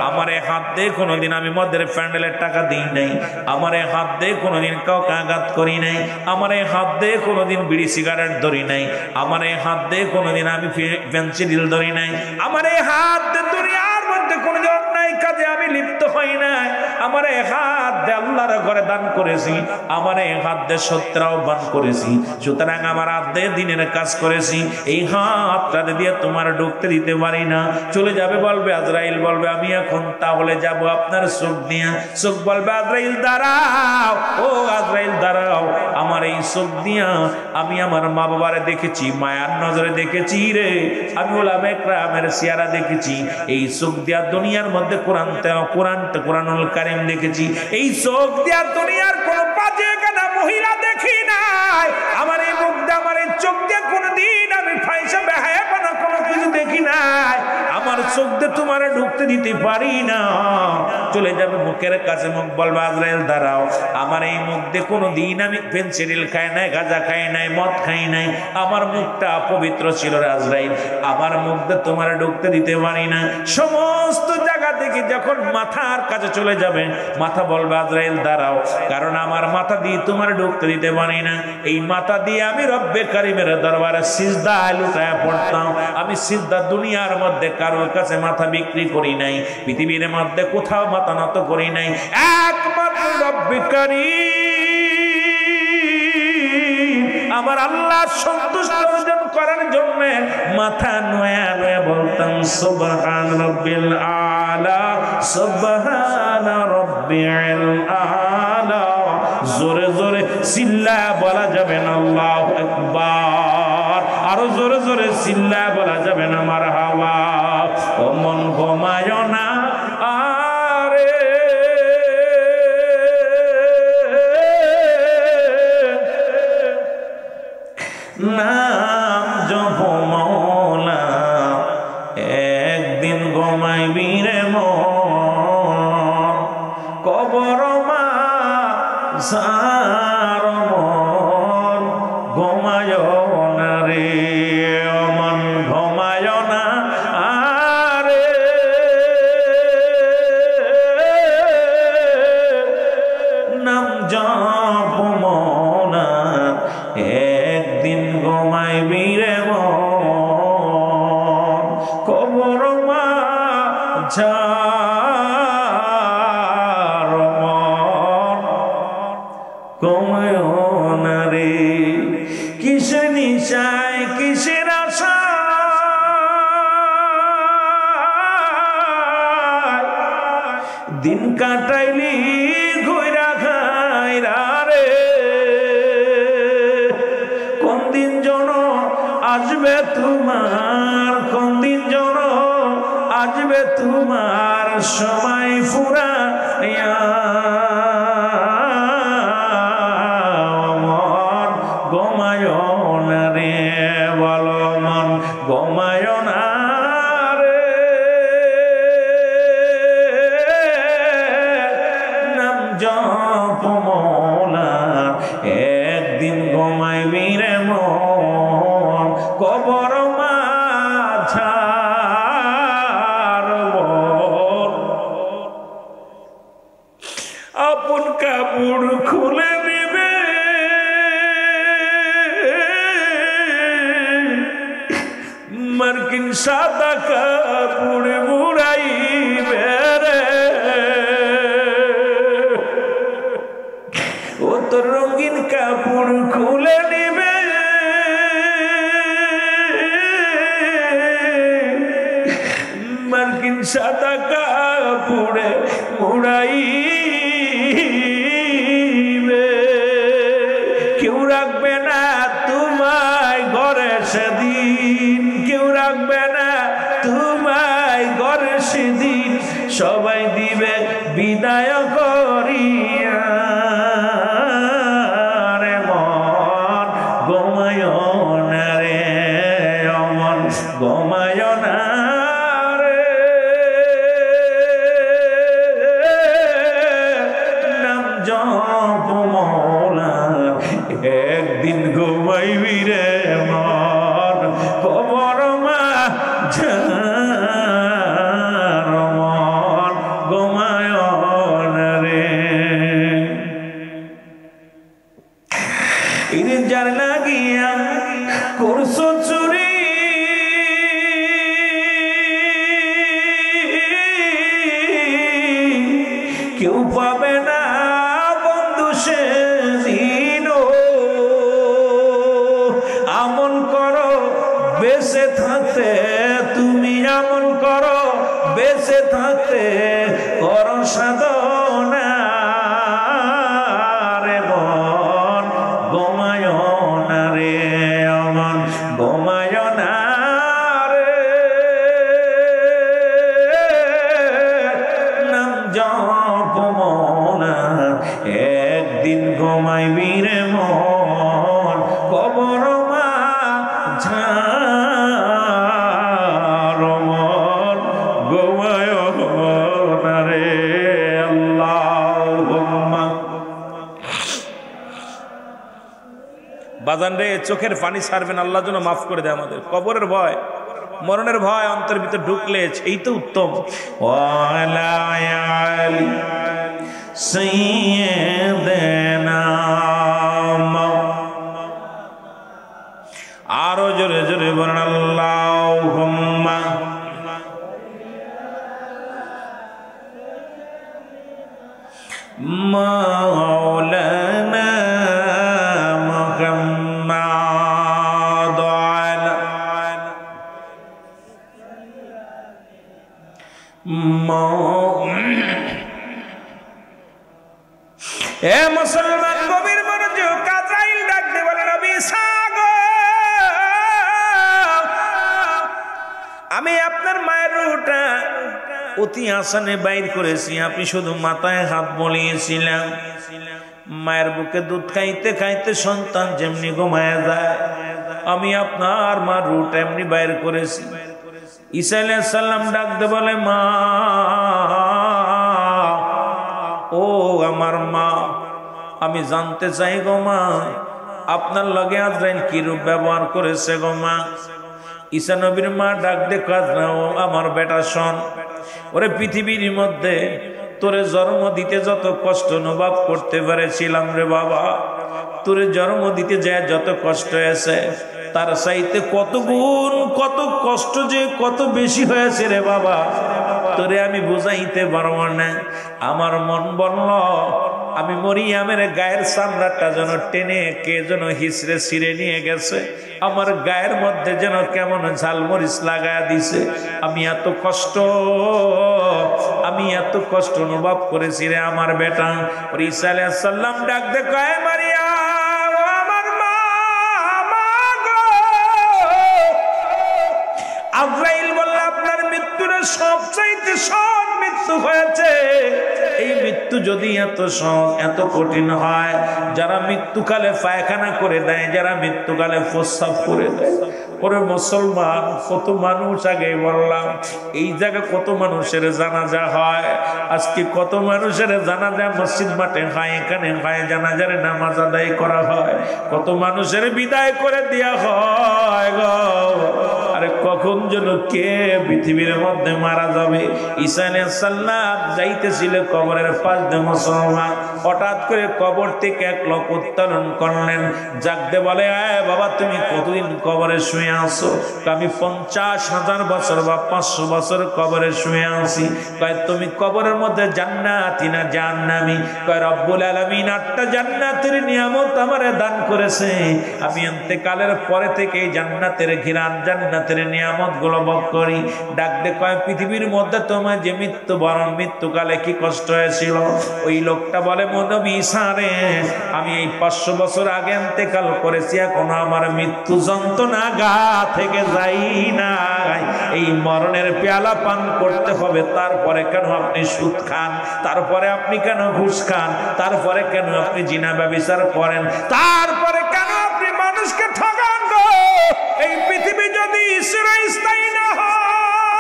আমার এই হাত দিয়ে কোনোদিন আমি মদের প্যান্ডেলের টাকা দিই নাই, আমার এই হাত দিয়ে কোনোদিন কাউকে আঘাত করি নাই, আমার এই হাত দিয়ে কোনোদিন বিড়ি সিগারেট ধরি নাই, আমার এই হাত দিয়ে কোনোদিন আমি পেন্সিল ধরি নাই, আমার এই হাত দিয়ে দুনিয়ার মধ্যে কোনো অন্যায় কাজে আমি লিপ্ত হই নাই, আমার এই হাত দিয়ে আল্লাহর ঘরে দান করেছি, আমার এই হাত দিয়ে সত্যের আহ্বান করেছি, সুতরাং আমার হাত দিয়ে দিনের কাজ করেছি, এই হাতটা দিয়ে তোমার ঢুকতে দিতে পারি না। চলে যাবে বলবে আজরাইল বলবে আমি এখন তাহলে যাব আপনার চোখ দিয়ে। চোখ বলবে আজরাইল দাঁড়াও, ও আজরাইল দাঁড়াও, আমার এই চোখ দিয়া আমি আমার মা বাবারে দেখেছি, মায়ার নজরে দেখেছি রে, আমি ওলামায়ে কেরামের চেহারা দেখেছি, এই চোখ দিয়া দুনিয়ার মধ্যে কোরআনুল কারীম দেখেছি, এই চোখ দিয়া দুনিয়ার কোন বাজে গানা মহিলা দেখি নাই, আমার এই মুখ দিয়ে আমার এই চোখ দিয়ে কোনদিন আমি ফাইসা বেহায়াপনা কোনো কিছু দেখি নাই, আমার চোখ দিয়ে তোমারে ঢুকতে দিতে পারি না। চলে যাবে মুখের কাছে, মুখ বলবে আজরাইল দাঁড়াও, আমার এই মুখ দিয়ে কোনোদিন আমি পেন্সিল খাই নাই, গাঁজা খাই নাই, মদ খাই নাই, আমার মুখটা পবিত্র ছিল রে আজরাইল, আমার মুখ দিয়ে তোমারে ঢুকতে দিতে পারি না। সমস্ত জায়গা থেকে যখন মাথার কাছে চলে যাবে, মাথা বলবে আজরাইল দাঁড়াও, কারণ আমার মাথা দিয়ে তোমার ঢুকতে দিতে পারি না, এই মাথা দিয়ে আমি রব্বে কারিমের দরবারে সিজদায় লুটায়া পড়তাম, আমি সিজদা দুনিয়ার মধ্যে কারোর কাছে মাথা বিক্রি করি নাই, পৃথিবীর মধ্যে কোথাও মাথা নত করি নাই, একমাত্র রব্বে কারিম আমার আল্লাহ সন্তুষ্ট অর্জন করার জন্য মাথা নোয়া নোয়া বলতাম সুবহান রাব্বিল আলা, সুবহান রাব্বিল আলা। জোরে জোরে চিল্লা বলা যাবে না আল্লাহু আকবার, আরো জোরে জোরে চিল্লা বলা যাবে না মারহাবা। ও মন ঘুমায় না আরে, নাম জপ মওলা, একদিন ঘুমাইবি রে মন, কবর মাঝার মন ঘুমায় না রে, মন ঘুমায় না আরে, নাম জপ মওলা, একদিন ঘুমাইবি রে মন, কবর মাঝার মন ঘুমায় না রে। কিসের নিশায় কিসের আশা, দিন কাটাইলি ঘুরা খাইরা রে, কোন দিন জন আসবে তোমার, কোন দিন জন আসবে তোমার সময় ফুরাইয়া, মন ঘুমায় না রে, বলো মন ঘুমায় না রে, নাম জপ মওলা, একদিন ঘুমাইবি রে মন, কবর মাঝার মন। আপন কাপড় খুলে দিবে, মার্কিন সাদা কাপড় মুড়াইবে রে, ও তো রঙিন কাপড় খুলে নিবে, মার্কিন সাদা কাপড়ে মুড়াইবে, কেউ রাখবে না তোমায় ঘরে সেদিন, কেউ রাখবে না তোমায় ঘরে সেদিন, সবাই দিবে বিদায় করিয়া রে, মন ঘুমায় না রে, মন ঘুমায় না রে, নাম জপ মওলা, একদিন ঘুমাইবি রে মন, কবর মাঝার মন ঘুমায় না রে। এদিন যার লাগিয়া করছো চুরি, কেউ পাবে না বন্ধু সেদিন, আমল করো বেঁচে থাকতে, তুমি আমল করো বেঁচে থাকতে, করো সাধনা রে মন ঘুমায় না রে, মন ঘুমায় না রে, নাম জপ মওলা, একদিন ঘুমাইবি রে মন, কবর মাঝার মন ঘুমায় না রে। আল্লাহুম্মা বাজান রে, চোখের পানি ছাড়বেন, আল্লাহ যেন মাফ করে দেয় আমাদের। কবরের ভয়, মরণের ভয় অন্তর ভিতরে ঢুকলে এই তো উত্তম। ওয়ালা আলি সাইয়্যিদানা, আরো জোরে জোরে বলেন আল্লাহুম্মা মাওলানা মুহাম্মদ এ মুসলমান গভীর মনোযোগ। আজরাইল ডাক দিয়ে বলে নবী সাগো, আমি আপনার মায়ের রূহটা অতি আসানে বাইর করেছি, আপনি শুধু মাথায় হাত বলিয়েছিলাম। মায়ের বুকে দুধ খাইতে খাইতে সন্তান যেমনি ঘুমায় যায়, আমি আপনার মা রূহটা এমনি বাইর করেছি। ঈসা আলাইহিস সালাম ডাক দিয়ে বলে মা, ও আমার মা, আমি জানতে চাই গো মা, আপনার লগে আজরাইল কি রূপ ব্যবহার করেছে গো মা। ঈসা নবীর মা ডাক দিয়ে কাজ না, ও আমার বেটা শোন, ওরে পৃথিবীর মধ্যে তোরে জন্ম দিতে যত কষ্ট অনুভব করতে পেরেছিলাম রে বাবা, তোরে জন্ম দিতে যায় যত কষ্ট হয়েছে, তার চাইতে কত গুণ কত কষ্ট যে কত বেশি হয়েছে রে বাবা, তোরে আমি বুঝাইতে পারবো না। আমার মন বলল আমি মরিয়ামের গায়ের চামড়াটা যেন টেনে কে যেন হিসড়ে ছিঁড়ে নিয়ে গেছে, আমার গায়ের মধ্যে যেন কেমন ঝালমরিচ লাগায়া দিছে। আমি এত কষ্ট অনুভব করেছি রে আমার বেটা। ঈসা আলাইহিস সালাম ডাক দে কয় মারিয়াম, আমার মা, গো। আজরাইল বলল আপনার মৃত্যুর সবচাইতে সব মৃত্যু হয়েছে। এই মৃত্যু যদি এত সহজ এত কঠিন হয়, যারা মৃত্যুকালে পায়খানা করে দেয়, যারা মৃত্যুকালে প্রস্রাব করে দেয়, ওরে মুসলমান কত মানুষ, আগে বললাম এই জায়গায় কত মানুষের জানাজা হয়, আজকে কত মানুষের জানাজা মসজিদ মাঠে হয়, এখানে হয়, জানাজারে নামাজ আদায় করা হয়, কত মানুষের বিদায় করে দেওয়া হয় গো। আরে কখন যেন কে পৃথিবীর মধ্যে মারা যাবে। ঈসা আলাইহিস সালাম যাইতেছিল কবরের পাশ দিয়ে, মুসলমান হঠাৎ করে কবর থেকে এক লোক উত্তোলন করলেন, জাগতে বলে আয় বাবা তুমি কতদিন কবরে শুয়ে আছো? আমি 50,000 বছর বা 500 বছর কবরে শুয়ে আছি। কয় তুমি কবরের মধ্যে জান্নাতি না জাহান্নামী? কয় রব্বুল আলামিন 8টা জান্নাতের নিয়ামত আমারে দান করেছে, আমি ইন্তেকালের পরে থেকে জান্নাতের ঘিরান জান্নাতের নিয়ামত গুলো ভোগ করি। ডাক দে কয় পৃথিবীর মধ্যে তোমার যে মৃত্যুকালে কি কষ্ট হয়েছিল? ওই লোকটা বলে নবী ঈসা রে, আমি এই 500 বছর আগে ইন্তেকাল করেছি, এখনো আমার মৃত্যু যন্ত্রণা গা থেকে যাই না। এই মরণের পেয়ালা পান করতে হবে, তারপরে কেন আপনি সুদ খান? তারপরে আপনি কেন ঘুষ খান? তারপরে কেন আপনি জিনা ব্যভিচার করেন? তারপরে কেন আপনি মানুষকে ঠকান গো? এই পৃথিবী যদি চিরস্থায়ী না হয়,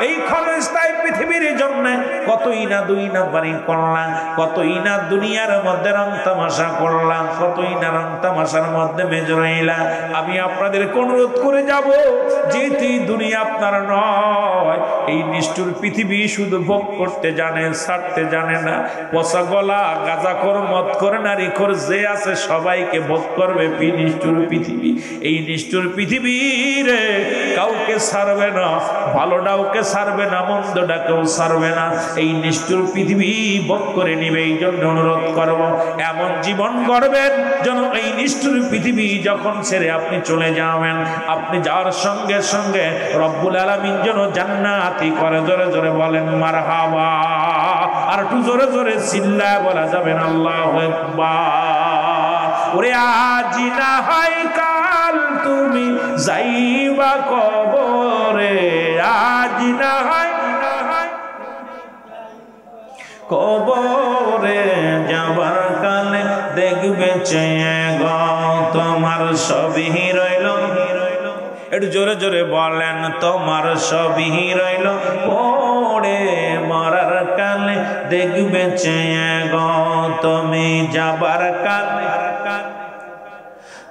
এই ক্ষণস্থায়ী পৃথিবীর জন্য কতই না দুই নাম্বারি করলাম, কতই না দুনিয়ার মধ্যে রং তামাশা করলাম, কতই না রং তামাশার মধ্যে মেজর হইলাম। আমি আপনাদেরকে অনুরোধ করে যাব, যেটি দুনিয়া আপনার নয়, এই নিষ্ঠুর পৃথিবী শুধু ভোগ করতে জানে, ছাড়তে জানে না। পচা গলা গাঁজাখোর মদখোর নারীখোর যে আছে সবাইকে ভোগ করবে নিষ্ঠুর পৃথিবী। এই নিষ্ঠুর পৃথিবীর কাউকে ছাড়বে না, ভালোটাকে ছাড়বে না, মন্দটাকেও ছাড়বে না। এই নিষ্ঠুর পৃথিবী ভোগ করে নিবে। এই জন্য অনুরোধ করব, এমন জীবন গড়বেন যেন এই নিষ্ঠুর পৃথিবী যখন ছেড়ে আপনি চলে যাবেন, আপনি যাওয়ার সঙ্গে সঙ্গে রব্বুল আলামিন যেন জান্নাতি করে। জোরে জোরে বলেন মারহাবা। আর একটু জোরে জোরে চিল্লায় বলা যাবেন আল্লাহু আকবার। ওরে আজ না হয় কাল তুমি যাইবা কবরে, আজ না হয় কবরে যাবার কালে দেখবে চেয়ে গো তোমার সবই রইল। একটু জোরে জোরে বলেন তোমার সবই রইল পড়ে, মরার কালে দেখবে চেয়ে গো তুমি যাবার কালে।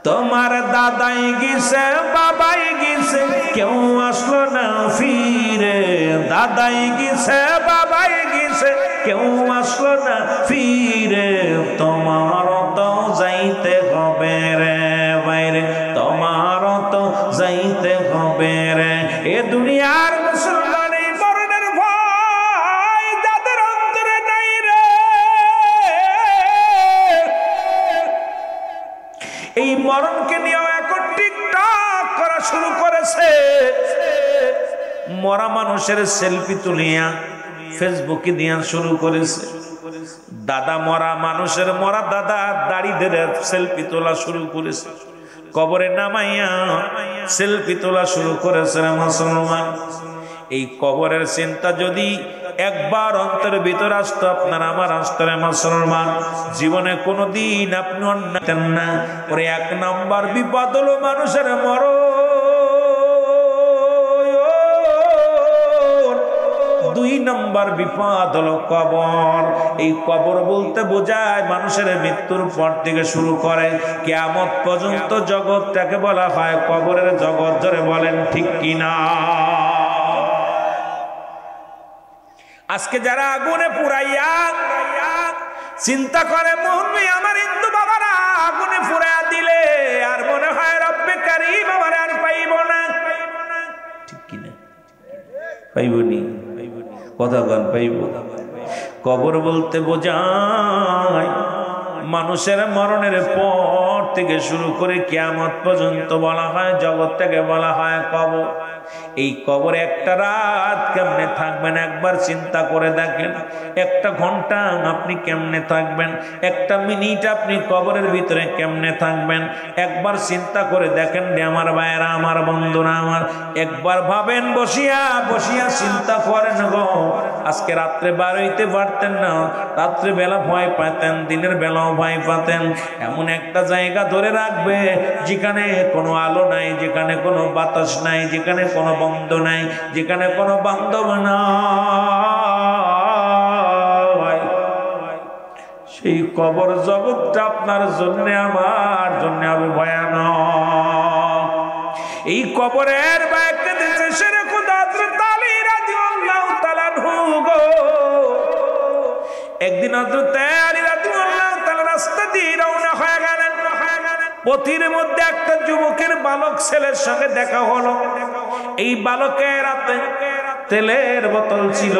তোমার দাদাই গেছে বাবাই গেছে কেউ আসলো না ফিরে, দাদাই গেছে বাবাই গেছে কেউ আসলো না ফিরে। তোমার তো যাইতে হবে রে বাইরে, তোমার তো যাইতে হবে রে। এ দুনিয়ার মুসলমান মরণের ভয় যাদের অন্তরে নাই রে, এই মরণকে নিয়েও এখন টিকটক করা শুরু করেছে। মরা মানুষের সেলফি তুলিয়া ফেসবুকে দেওয়া শুরু করেছে। দাদা মরা, মানুষের মরা দাদা দাড়ি ধরে সেলফি তোলা শুরু করেছে, কবরে নামাইয়া সেলফি তোলা শুরু করেছে মুসলমান। এই কবরের চিন্তা যদি একবার অন্তরের ভিতর আসতো, আপনার আমার অন্তরে মুসলমান, জীবনে কোনোদিন আপনি অন্যাতেন না। ওরে এক নাম্বার বিপদ হলো মানুষের মরণ, দুই নাম্বার বিপদ হলো কবর। এই কবর বলতে বোঝায় মানুষের মৃত্যুর পর থেকে শুরু করে কিয়ামত পর্যন্ত জগৎটাকে বলা হয় কবরের জগৎ। ধরে বলেন ঠিক কিনা? আজকে যারা আগুনে পুরাইয়া চিন্তা করে মুমিন আমার হিন্দু বাবারা আগুনে পুরাইয়া দিলে আর মনে হয় রব্বে কারীম আমার আর পাইব না, ঠিক কিনা? পাইবনি, কথা গান পাইব। কবর বলতে বোঝায় মানুষের মরণের পর থেকে শুরু করে কিয়ামত পর্যন্ত বলা হয় জগৎটাকে বলা হয় কবর। এই কবরে একটা রাত কেমনে থাকবেন একবার চিন্তা করে দেখেন। একটা ঘন্টা আপনি কেমনে থাকবেন, একটা মিনিট আপনি কবরের ভিতরে কেমনে থাকবেন একবার চিন্তা করে দেখেন রে আমার ভাইয়েরা, আমার বন্ধুরা আমার। একবার ভাবেন, বসিয়া বসিয়া চিন্তা করেন গো। আজকে রাত্রে বার হইতে পারতেন না, রাত্রে বেলা ভয় পাতেন, দিনের বেলাও ভয় পাতেন। এমন একটা জায়গা ধরে রাখবে যেখানে কোনো আলো নাই, যেখানে কোনো বাতাস নাই, যেখানে কোনো বন্ধ নাই, যেখানে কোনো বান্ধব নাই। সেই কবর জগৎটা আপনার জন্য আমার জন্য হবে ভয়ানক। এই কবরের বাইকে দিতে সেরে খোদা হযরত আলী রাদিয়াল্লাহু তাআলা আনহু গো। একদিন হযরত আলী রাদিয়াল্লাহু তাআলা রাস্তা দিয়ে রওনা হয়ে গেলেন। পথের মধ্যে একটা যুবকের বালক ছেলের সঙ্গে দেখা হলো। এই বালকের হাতে তেলের বোতল ছিল।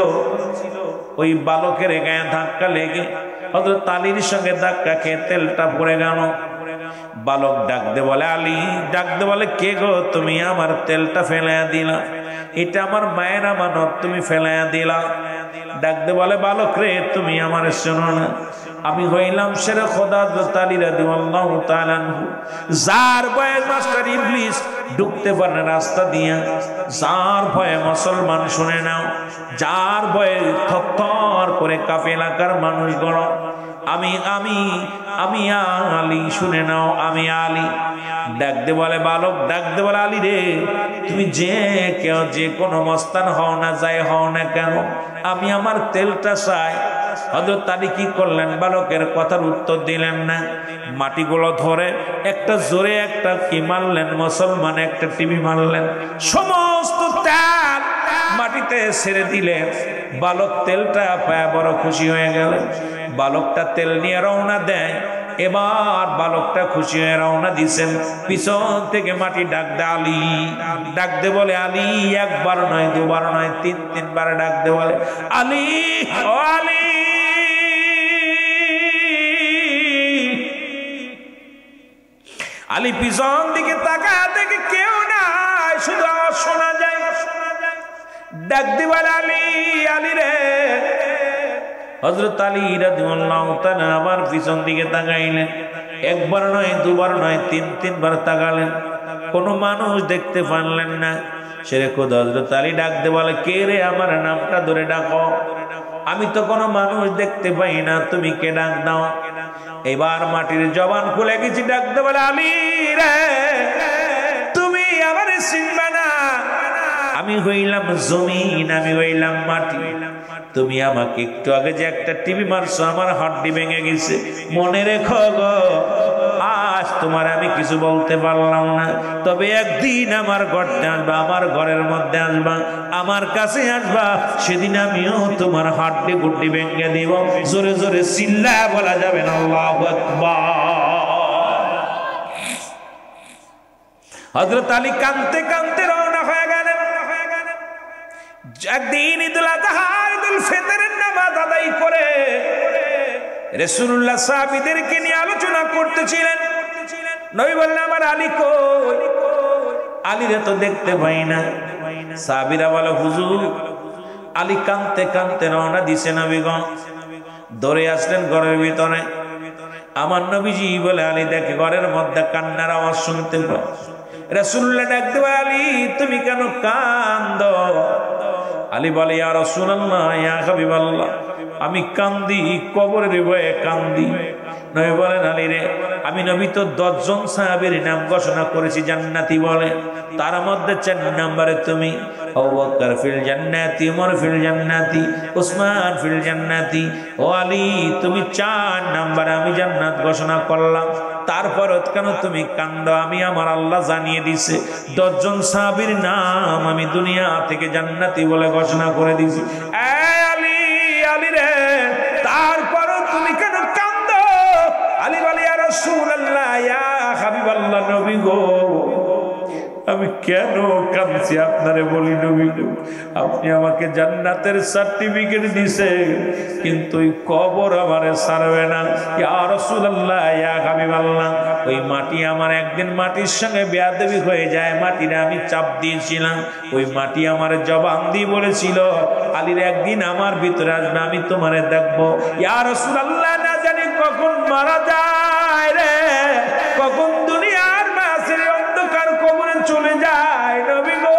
ওই বালকের গায়ে ধাক্কা লেগে হযরত আলীর সঙ্গে ধাক্কা খেয়ে তেলটা পড়ে গেল। বালক ডাকতে বলে আলী, ডাকতে বলে কে গো তুমি আমার তেলটা ফেলাইয়া দিলা, এটা আমার মায়ের আমানত, তুমি ফেলাইয়া দিলা। ডাকতে বলে বালক রে তুমি আমার শোনো না, আমি হইলাম সেরে খোদা হযরত আলী রাদিয়াল্লাহু তাআলা আনহু, যার ভয়ে মাস্টার ইবলিস ঢুকতে পারে রাস্তা দিয়া, যার ভয়ে মুসলমান শুনে নাও, যার ভয়ে থরথর করে কাঁপে এলাকার মানুষগুলো। আমি আমি আমি আলী, শুনে নাও আমি আলী। ডাকতে বলে বালক, ডাকতে বলে আলী রে তুমি যে কেউ যে কোনো মস্তান হও না, যাই হও না কেন, আমি আমার তেলটা চাই। হযরত আলী কি করলেন, বালকের কথার উত্তর দিলেন না। মাটিগুলো ধরে একটা জোরে একটা কি মারলেন, মুসলমান একটা টিভি মারলেন, সমস্ত তেল মাটিতে ছেড়ে দিলেন। বালক তেলটা পায় বড় খুশি হয়ে গেলেন। বালকটা তেল নিয়ে রওনা দেয়। এবার বালকটা খুশি হয়ে রওনা দিছেন, পিছন থেকে মাটি ডাকতে আলী, ডাকতে বলে আলী, একবার নয় দুবার নয় তিনবার ডাকতে বলে আলী, ও আলী। আলী পিছন দিকে তাকায় দেখে কেউ নাই, শুধু আওয়াজ শোনা যায়। ডাকতে বলে আলী, আলী রে। হযরত আলী রাদিয়াল্লাহু তাআলা আবার পিছন দিকে তাকাইলেন। একবার নয় দুবার নয় তিনবার তাকালেন, কোনো মানুষ দেখতে পারলেন না। সেরে খোদা হযরত আলী ডাকতে বলে কে রে, আমার নামটা ধরে ডাকো, আমি তো কোনো মানুষ দেখতে পাই না, তুমি কে, ডাক দাও। এবার মাটির জবান খুলে গেছি, ডাকতে বলে আলী রে তুমি আমার চিনবা না, আমি হইলাম জমিন, আমি হইলাম মাটি। তুমি আমাকে একটু আগে যে একটা টিভি মারছো, আমার হাড্ডি ভেঙে গেছে, মনে রেখো গো। আজ তোমার আমি কিছু বলতে পারলাম না, তবে একদিন আমার ঘরতে আসবা, আমার ঘরের মধ্যে আসবা, আমার কাছে আসবা, সেদিন আমিও তোমার হাড্ডি গুড্ডি ভেঙে দিব। জোরে জোরে চিল্লায় বলা যাবে না আল্লাহু আকবার। হযরত আলী কাঁদতে কাঁদতে রওনা হয়ে গেলেন। একদিন ঈদুল আযহা ঈদুল ফিতরের নামাজ আদায় করে রাসূলুল্লাহ সাহাবীদেরকে নিয়ে আলোচনা করতেছিলেন। নবী বললেন আমার আলী কই, আলীরে তো দেখতে পাই না। সাহাবীরা বলে হুজুর আলী কাঁদতে কাঁদতে রওনা দিছে নবীগণ। দৌড়ে আসলেন ঘরের ভিতরে। আমার নবীজি বলে, আলী দেখে ঘরের মধ্যে কান্নার আওয়াজ শুনতে পায়। রাসূলুল্লাহ ডাক দেয়, আলী তুমি কেন কান্দো? আলী বলে, ইয়া রাসূলুল্লাহ, ইয়া হাবিবাল্লাহ, আমি কান্দি কবরের ভয়ে কান্দি। নবী বলেন, আলী রে, আমি নবী তো 10 জন সাহাবীর নাম ঘোষণা করেছি জান্নাতি বলে, তার মধ্যে 4 নম্বরে তুমি। আবু বকর ফিল জান্নাতি, ওমর ফিল জান্নাতি, উসমান ফিল জান্নাতি। ও আলী, তুমি 4 নম্বরে আমি জান্নাত ঘোষণা করলাম, তারপর কেন তুমি কান্দো? আমি আমার আল্লাহ জানিয়ে দিছে 10 জন সাহাবীর নাম আমি দুনিয়া থেকে জান্নাতি বলে ঘোষণা করে দিয়েছি। আলী, আলী রে, তারপরও তুমি কেন কান্দো? আলী বলে, ইয়া রাসূলুল্লাহ, ইয়া হাবিবাল্লাহ, নবী গো, আমি কেন কাঁদছি আপনারে বলি নবী গো, আপনি আমাকে জান্নাতের সার্টিফিকেট দিছে, কিন্তু ওই কবর আমারে ছাড়বে না। ইয়া রাসূলুল্লাহ, ইয়া হাবিবাল্লাহ, ওই মাটি আমার একদিন মাটির সঙ্গে বেয়াদবি হয়ে যায়, মাটিরে আমি চাপ দিয়েছিলাম, ওই মাটি আমার জবান দিয়ে বলেছিল, আলীর একদিন আমার ভিতরে আসবে, আমি তোমারে দেখবো। ইয়া রাসূলুল্লাহ, না জানি কখন মারা যায় রে, কখন দুনিয়ার মাঝে অন্ধকার কবরে চলে যায় নবী গো।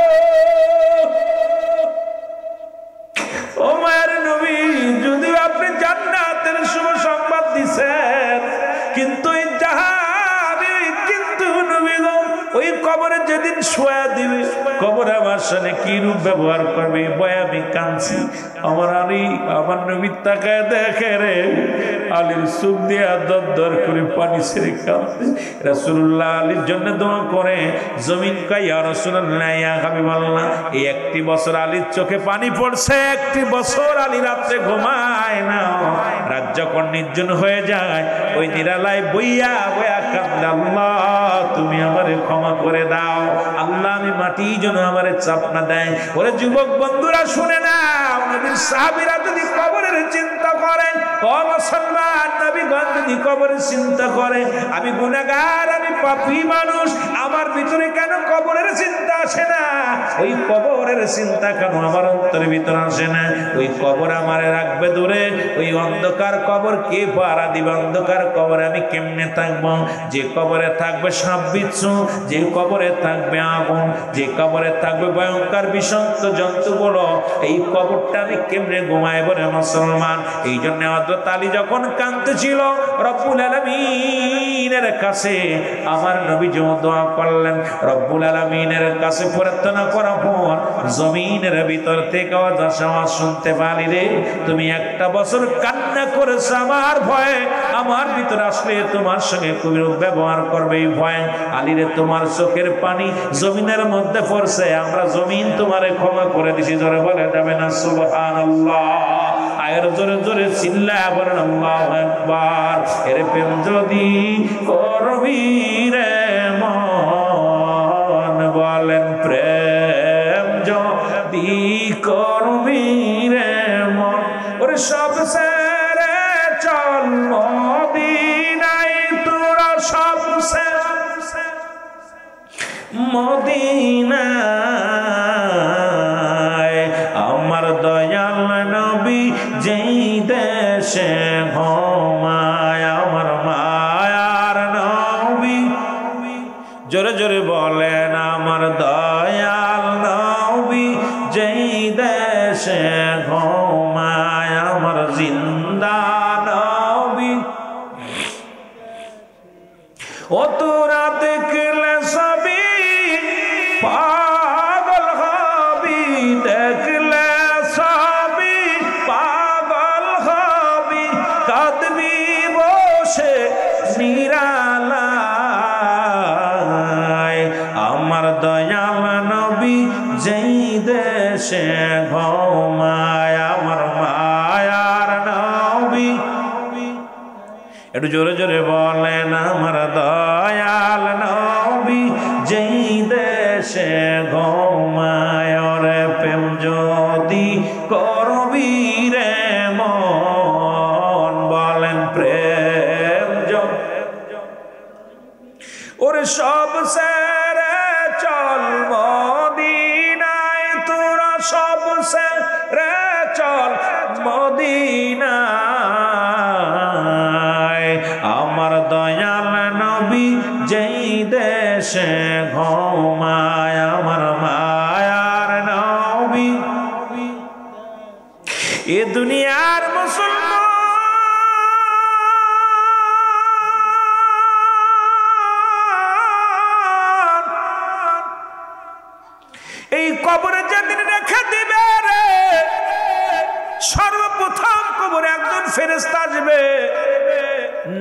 ও মায়ের নবী, যদিও আপনি জান্নাতের শুভ সংবাদ দিছেন, কিন্তু এই জাহাবি, কিন্তু নবী গো, ওই কবরে যেদিন শোয়া দিবে, কবর আমার সাথে কি রূপ ব্যবহার করবে, ভয় আমি কাঁদছি। আমার আলী, আমার নবী তাকায় দেখে রে, আলীর চোখ দিয়া দর করে পানি ছেড়ে কাঁদছে। রাসূলুল্লাহ আলীর জন্য দোয়া করে, জমিন কয়, ইয়া রাসূলুল্লাহ, ইয়া হাবিবাল্লাহ, এই 1 বছর আলীর চোখে পানি পড়ছে, 1 বছর আলী রাত্রে ঘুমায় না। রাত যখন নির্জন হয়ে যায়, ওই নিরালায় বইয়া বইয়া কাঁদে, আল্লাহ তুমি আমারে ক্ষমা করে দাও, আল্লাহ আমি মাটি যেন আমারে চাপ না দেয়। ওরে যুবক বন্ধুরা শুনে না, নবীর সাহাবীরা যদি কবরের চিন্তা করে, ও মুসলমান, নবীগণ যদি কবরের চিন্তা করে, আমি গুনাহগার, আমি পাপী মানুষ, আমার ভিতরে কেন কবরের চিন্তা আসে না? ওই কবরের চিন্তা কেন আমার অন্তরের ভিতরে আসে না? ওই কবর আমারে রাখবে দূরে, ওই অন্ধকার কবর কে পাহারা দিবে? অন্ধকার কবরে আমি কেমনে থাকবো? যে কবরে থাকবে সাপ বিচ্ছু, যে কবরে থাকবে আগুন, যে কবরে থাকবে ভয়ঙ্কর বিষাক্ত জন্তুগুলো, এই কবরটা আমি কেমনে ঘুমায় বলে মুসলমান? এই জন্য হযরত আলী যখন কাঁদতেছিল, রব্বুল আলামিনের কাছে আমার নবী দোয়া করলেন, রব্বুল আলামিনের কাছে প্রার্থনা করার পর জমিনের ভিতর থেকে আওয়াজ শুনতে পারি, রে তুমি 1 বছর কান্না করেছ আমার ভয়ে, আমার ভিতরে আসলে তোমার সঙ্গে কুরূপ ব্যবহার করবে এই ভয়। আলী রে, তোমার চোখের পানি জমিনের মধ্যে পড়ছে, আমরা জমিন তোমারে ক্ষমা করে দিছি। জোরে বলে যাবে না সুবহানাল্লাহ? আয়ের জোরে জোরে চিল্লায়া বলেন আল্লাহু আকবার। এর প্রেম যদি করবি রে মন, বলেন প্রেম যদি করবি রে মন, ওরে সব ছেড়ে চল মদিনায়, তোরা সব মদিনায়, আমার দয়াল নবী যেই দেশে ঘুমায়, আমার মায়ার নবী, জোরে জোরে বলেন, আমার দয়াল নবী যেই দেশে ঘুমায়, আমার জিন্দা নবী। ও তোরা দেখলে সবই পাগল হবি, দেখলে সবই পাগল হবি, কাঁদবি বসে নিরালায়, আমার দয়াল নবী যেই দেশে ঘুমায়, আমার মায়ার নবী। একটু জোরে জোরে বলেন, আমার দয়াল নবী যেই দেশে ঘুমায়, রে প্রেম যদি করবি রে মন, বলেন প্রেম ওরে সব ছেড়ে চল মদিনায়, তোরা সব ছেড়ে চল মদিনায়, সে ঘুমায় আমার মায়ার নবী এ দুনিয়ার মুসলমান এই কবরে যেদিন রেখে দিবে রে সর্বপ্রথম কবরে একজন ফেরেশতা আসবে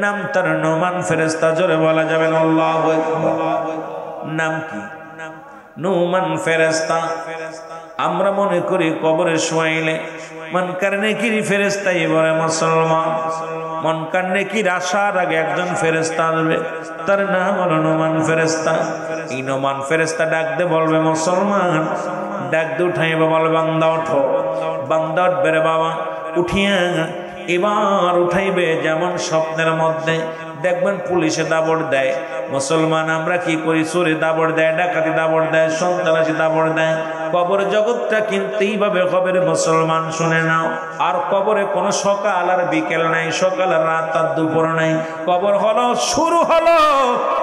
নাম তার নোমান ফেরেশতা জোরে বলা যাবে না আল্লাহু আকবার নাম কি নোমান ফেরেশতা আমরা মনে করি কবরে শোয়াইলে মনকার নেকির ফেরেশতাই বলে মুসলমান মনকার নেকির আসার আগে একজন ফেরেশতা আসবে তার নাম হলো নোমান ফেরেশতা এই নোমান ফেরেশতা ডাক দে বলবে মুসলমান ডাক দে উঠাইবে বলবে বান্দা ওঠো বান্দা উঠবে রে বাবা উঠিয়া এবার উঠাইবে যেমন স্বপ্নের মধ্যে দেখবেন পুলিশে দাবড় দেয় মুসলমান আমরা কি করি চোরে দাবড় দেয় ডাকাতি দাবড় দেয় সন্ত্রাসী দাবড় দেয় কবর জগৎটা কিন্তু এইভাবে হবে মুসলমান শুনে নাও আর কবরে কোনো সকাল আর বিকেল নাই সকাল আর রাত আর দুপুর নাই কবর হলো শুরু হলো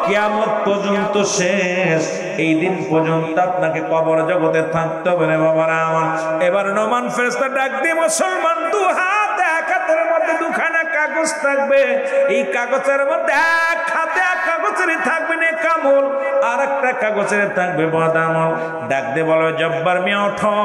কিয়ামত পর্যন্ত শেষ এই দিন পর্যন্ত আপনাকে কবর জগতে থাকতে হবে রে বাবারা আমার এবার নোমান ফেরেশতা ডাক দিয়ে মুসলমান দু হাত এক হাতের মধ্যে দুখানা কাগজ থাকবে এই কাগজের মধ্যে এক হাতে এক কাগজেরই থাকবে নেকামল আর একটা কাগজের থাকবে বদামল ডাক দিয়ে বলবে জব্বার মিয়া ওঠো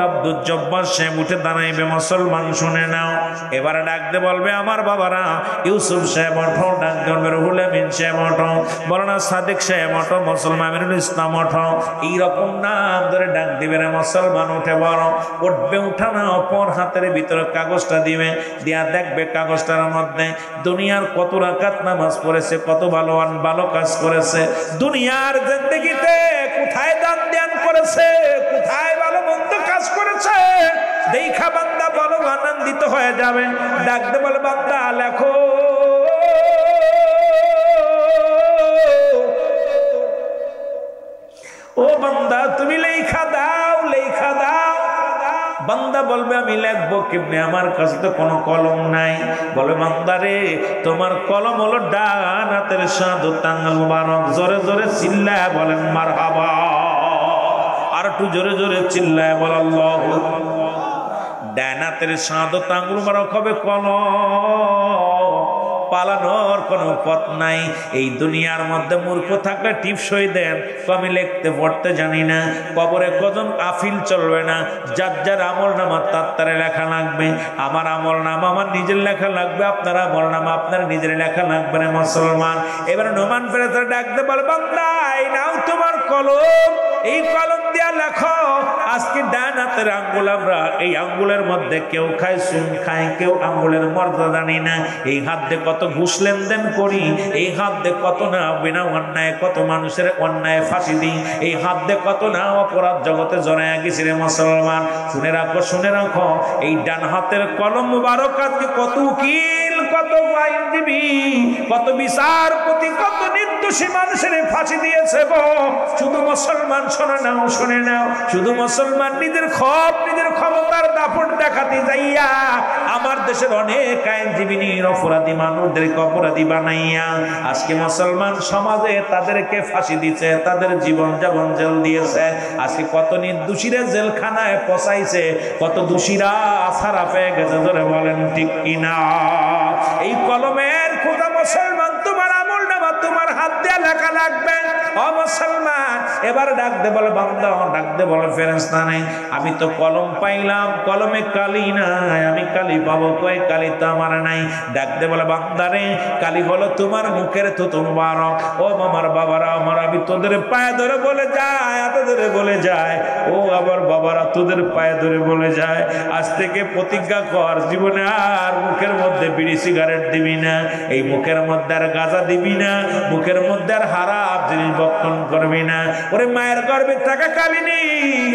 আব্দুল জব্বার সাহেব উঠে দাঁড়াইবে মুসলমান শুনে নাও এবার ডাক দিয়ে বলবে আমার বাবারা ইউসুফ সাহেব ওঠো ডাক দিয়ে বলবে রুহুল আমিন সাহেব ওঠো মৌলানা সাদিক সাহেব ওঠো মুসলমান আমিরুল ইসলাম ওঠো এইরকম নাম ধরে ডাক দিবে রে মুসলমান উঠে বড় উঠবে উঠা না অপর হাতের ভিতরে কাগজটা দিবে দিয়া দেখবে কাগজটার মধ্যে দুনিয়ার কত রাকাত নামাজ পড়েছে কত ভালো কাজ করেছে দুনিয়ার জিন্দেগিতে কোথায় দান ধ্যান করেছে কোথায় ভালো মন্দ কাজ করেছে দেখা বান্দা বলো আনন্দিত হয়ে যাবে ডাকতে বলে বান্দা লেখো ও বান্দা তুমি লেখা দাও বান্দা বলবে আমি লিখবো কেমনে আমার কাছে তো কোনো কলম নাই বলে বান্দা রে তোমার কলম হলো ডান হাতের শাহাদাত আঙ্গুল মুবারক জোরে জোরে চিল্লায় বলেন মারহাবা আর একটু জোরে জোরে চিল্লায় বল আল্লাহু ডান হাতের শাহাদাত আঙ্গুল মুবারক হবে কলম পালানোর কোনো পথ নাই এই দুনিয়ার মধ্যে মূর্খ থাকলে টিপসই দেন আমি লিখতে পড়তে জানি না কবরে কজন আফিল চলবে না যার যার আমল নামা তার লেখা লাগবে আমার আমল নামা আমার নিজের লেখা লাগবে আপনার আমল নামা আপনার নিজের লেখা লাগবে না মুসলমান এবার নোমান ফেরেশতা ডাকতে বলে বান্দা এই নাও তোমার কলম এই কলম দিয়া লেখো আজকে ডান হাতের আঙ্গুল আমরা এই আঙ্গুলের মধ্যে কেউ খায় চুন খায় কেউ আঙ্গুলের মর্যাদা জানি না এই হাত দিয়ে কত ঘুষ লেনদেন করি এই হাত দিয়ে কত না বিনা অন্যায় কত মানুষের অন্যায় ফাঁসি দিই এই হাত দিয়ে কত না অপরাধ জগতে জড়াইয়া গেছি রে মুসলমান শুনে রাখো এই ডান হাতের কলম মুবারক আজকে কত উকিল কত আইনজীবী কত বিচারপতি কত নির্দোষী মানুষের ফাঁসি দিয়েছে গো শুধু মুসলমান শুনে নাও শুধু মুসলমান নিজের ক্ষমতার দাপট দেখাতে যাইয়া আমার দেশের অনেক আইনজীবী অপরাধী মানুষদেরকে অপরাধী বানাইয়া আজকে মুসলমান সমাজে তাদেরকে ফাঁসি দিচ্ছে তাদের জীবন যাপন জেল দিয়েছে আজকে কত নির্দোষীরা জেলখানায় পচাইছে কত দোষীরা ছাড়া পেয়ে গেছে ধরে বলেন ঠিক কিনা এই কলমের খোদা মুসলমান তোমার আমল নামা তোমার হাত দিয়ে লেখা লাগবে ও মুসলমান এবার ডাক দে বলে বান্দা ডাক দে বলে ফেরেশতা নেই আমি তো কলম পাইলাম কলমে কালি নাই আমি কালি পাবো কই কালি তো আমার নাই ডাক দে বলে বান্দা রে কালি হলো তোমার মুখের থুতু মুবারক ও আমার বাবারা আমার আমি তোদের পায়ে ধরে বলে যায় এত ধরে বলে যায় ও আবার বাবারা তোদের পায়ে ধরে বলে যায় আজ থেকে প্রতিজ্ঞা কর জীবনে আর মুখের মধ্যে বিড়ি সিগারেট দিবি না এই মুখের মধ্যে আর গাঁজা দিবি না মুখের মধ্যে আর হারাম জিনিস ভক্ষণ করবি না ওরে মায়ের গর্ভে থাকা কালিনী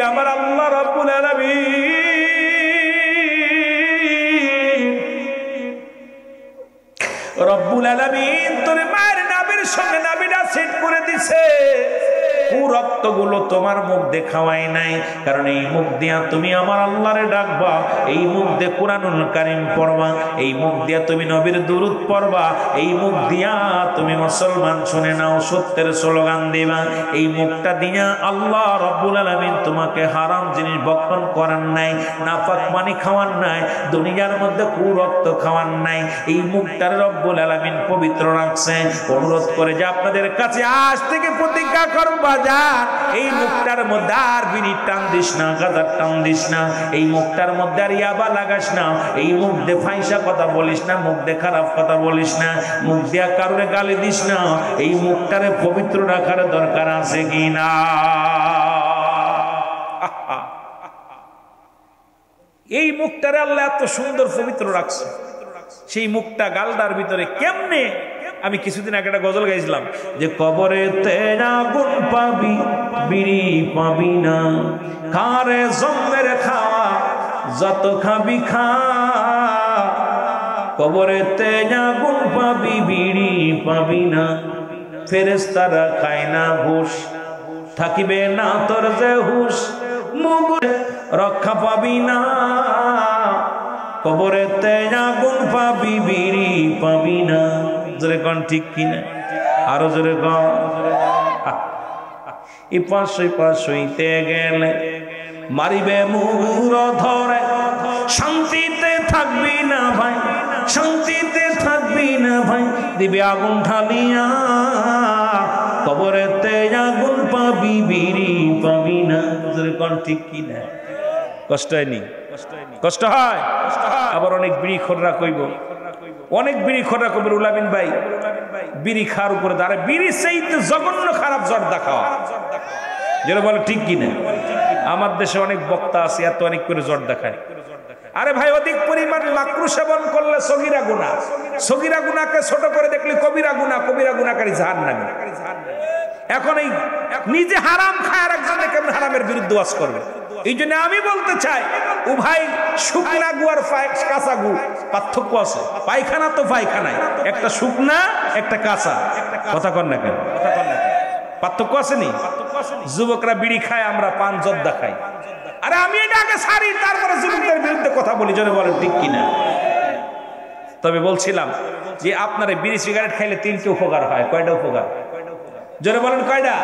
আমার আল্লাহ রাব্বুল আলামিন তোর মায়ের নাভির সঙ্গে নাভিটা সেট করে দিছে কুরক্তগুলো তোমার মুখ দিয়ে খাওয়াই নাই, কারণ এই মুখ দিয়া তুমি আমার আল্লাহরে ডাকবা, এই মুখ দিয়ে কুরআনুল কারীম পড়বা, এই মুখ দিয়া তুমি নবীর দুরূদ পড়বা, এই মুখ দিয়া তুমি মুসলমান শুনে নাও সত্যের স্লোগান দিবা। এই মুখটা দিয়া আল্লাহ রাব্বুল আলামিন তোমাকে হারাম জিনিস ভক্ষণ করার নাই, নাপাক পানি খাওয়ার নাই, দুনিয়ার মধ্যে কুরক্ত খাওয়ার নাই। এই মুখটার রব্বুল আলামিন পবিত্র রাখছে। অনুরোধ করে যে আপনাদের কাছে আজ থেকে প্রতিজ্ঞা করবা, যা এই মুখটার মধ্যে আর বিড়ি টান দিস না, গাঁজার টান দিস না, এই মুখটার মধ্যে আর ইয়াবা লাগাস না, এই মুখ দিয়ে ফাইসা কথা বলিস না, মুখ দিয়ে খারাপ কথা বলিস না, মুখ দিয়া কারোরে গালি দিস না। এই মুখটারে পবিত্র রাখার দরকার আছে কি না? এই মুখটারে আল্লাহ এত সুন্দর পবিত্র রাখছে, সেই মুখটা গালদার ভিতরে কেমনে? আমি কিছুদিন আগে একটা গজল গাইছিলাম যে কবরেতে আগুন পাবি বিড়ি পাবি না, খারে জম্মের খাওয়া যত খাবি খা, কবরেতে আগুন পাবি বিড়ি পাবি না, ফেরেশতারা খায় না ঘুষ, থাকিবে না তোর যে হুশ, মুখ রক্ষা পাবি না, কবরেতে আগুন পাবি বিড়ি পাবি না। জোরে কোন ঠিক কিনা? আরো জোরে কোন। এই পাশ হইতে গেলে মারিবে মুগুর ধরে, শান্তিতে থাকবি না ভাই, শান্তিতে থাকবি না ভাই, দিবে আগুন ঢালিয়া, কবরেতে আগুন পাবি বিড়ি পাবি না। জোরে কোন ঠিক কিনা? কষ্ট হয়নি? কষ্ট হয়। আবার অনেক বিড়ি খোররা কইব, অনেক বিড়ি খোররা কইব উলামিন ভাই বিড়ি খাওয়ার উপরে দাঁড়ায়, বিড়ি চাইতে জঘন্য খারাপ জর্দা খাওয়া, যেটা বলে ঠিক কিনা? আমার দেশে অনেক বক্তা আছে এত অনেক করে জর্দা খায়। আরে ভাই, অধিক পরিমাণ মাকরু সেবন করলে সগীরা গুনাহ, সগীরা গুনাহকে ছোট করে দেখলে কবিরা গুনাহ, কবিরা গুনাহকারী জাহান্নামী। এখন এই নিজে হারাম খায় আর একজনে কেমন হারামের বিরুদ্ধে ওয়াজ করবে? এই জন্য আমি বলতে চাই, ও ভাই শুকনা গু আর কাঁচা গু পার্থক্য আছে। পায়খানা তো পায়খানায়, একটা শুকনা একটা কাঁচা, কথা কন না কেন? পার্থক্য আসেনি? যুবকরা বিড়ি খায়, আমরা পান জর্দা খাই। আরে আমি এটা আগে ছাড়ি, তারপরে যুবকদের বিরুদ্ধে কথা বলি, জোরে বলেন ঠিক কিনা? তবে বলছিলাম যে আপনার বিড়ি সিগারেট খাইলে তিনটে উপকার হয়। কয়টা উপকার? জোরে বলেন কয়টা?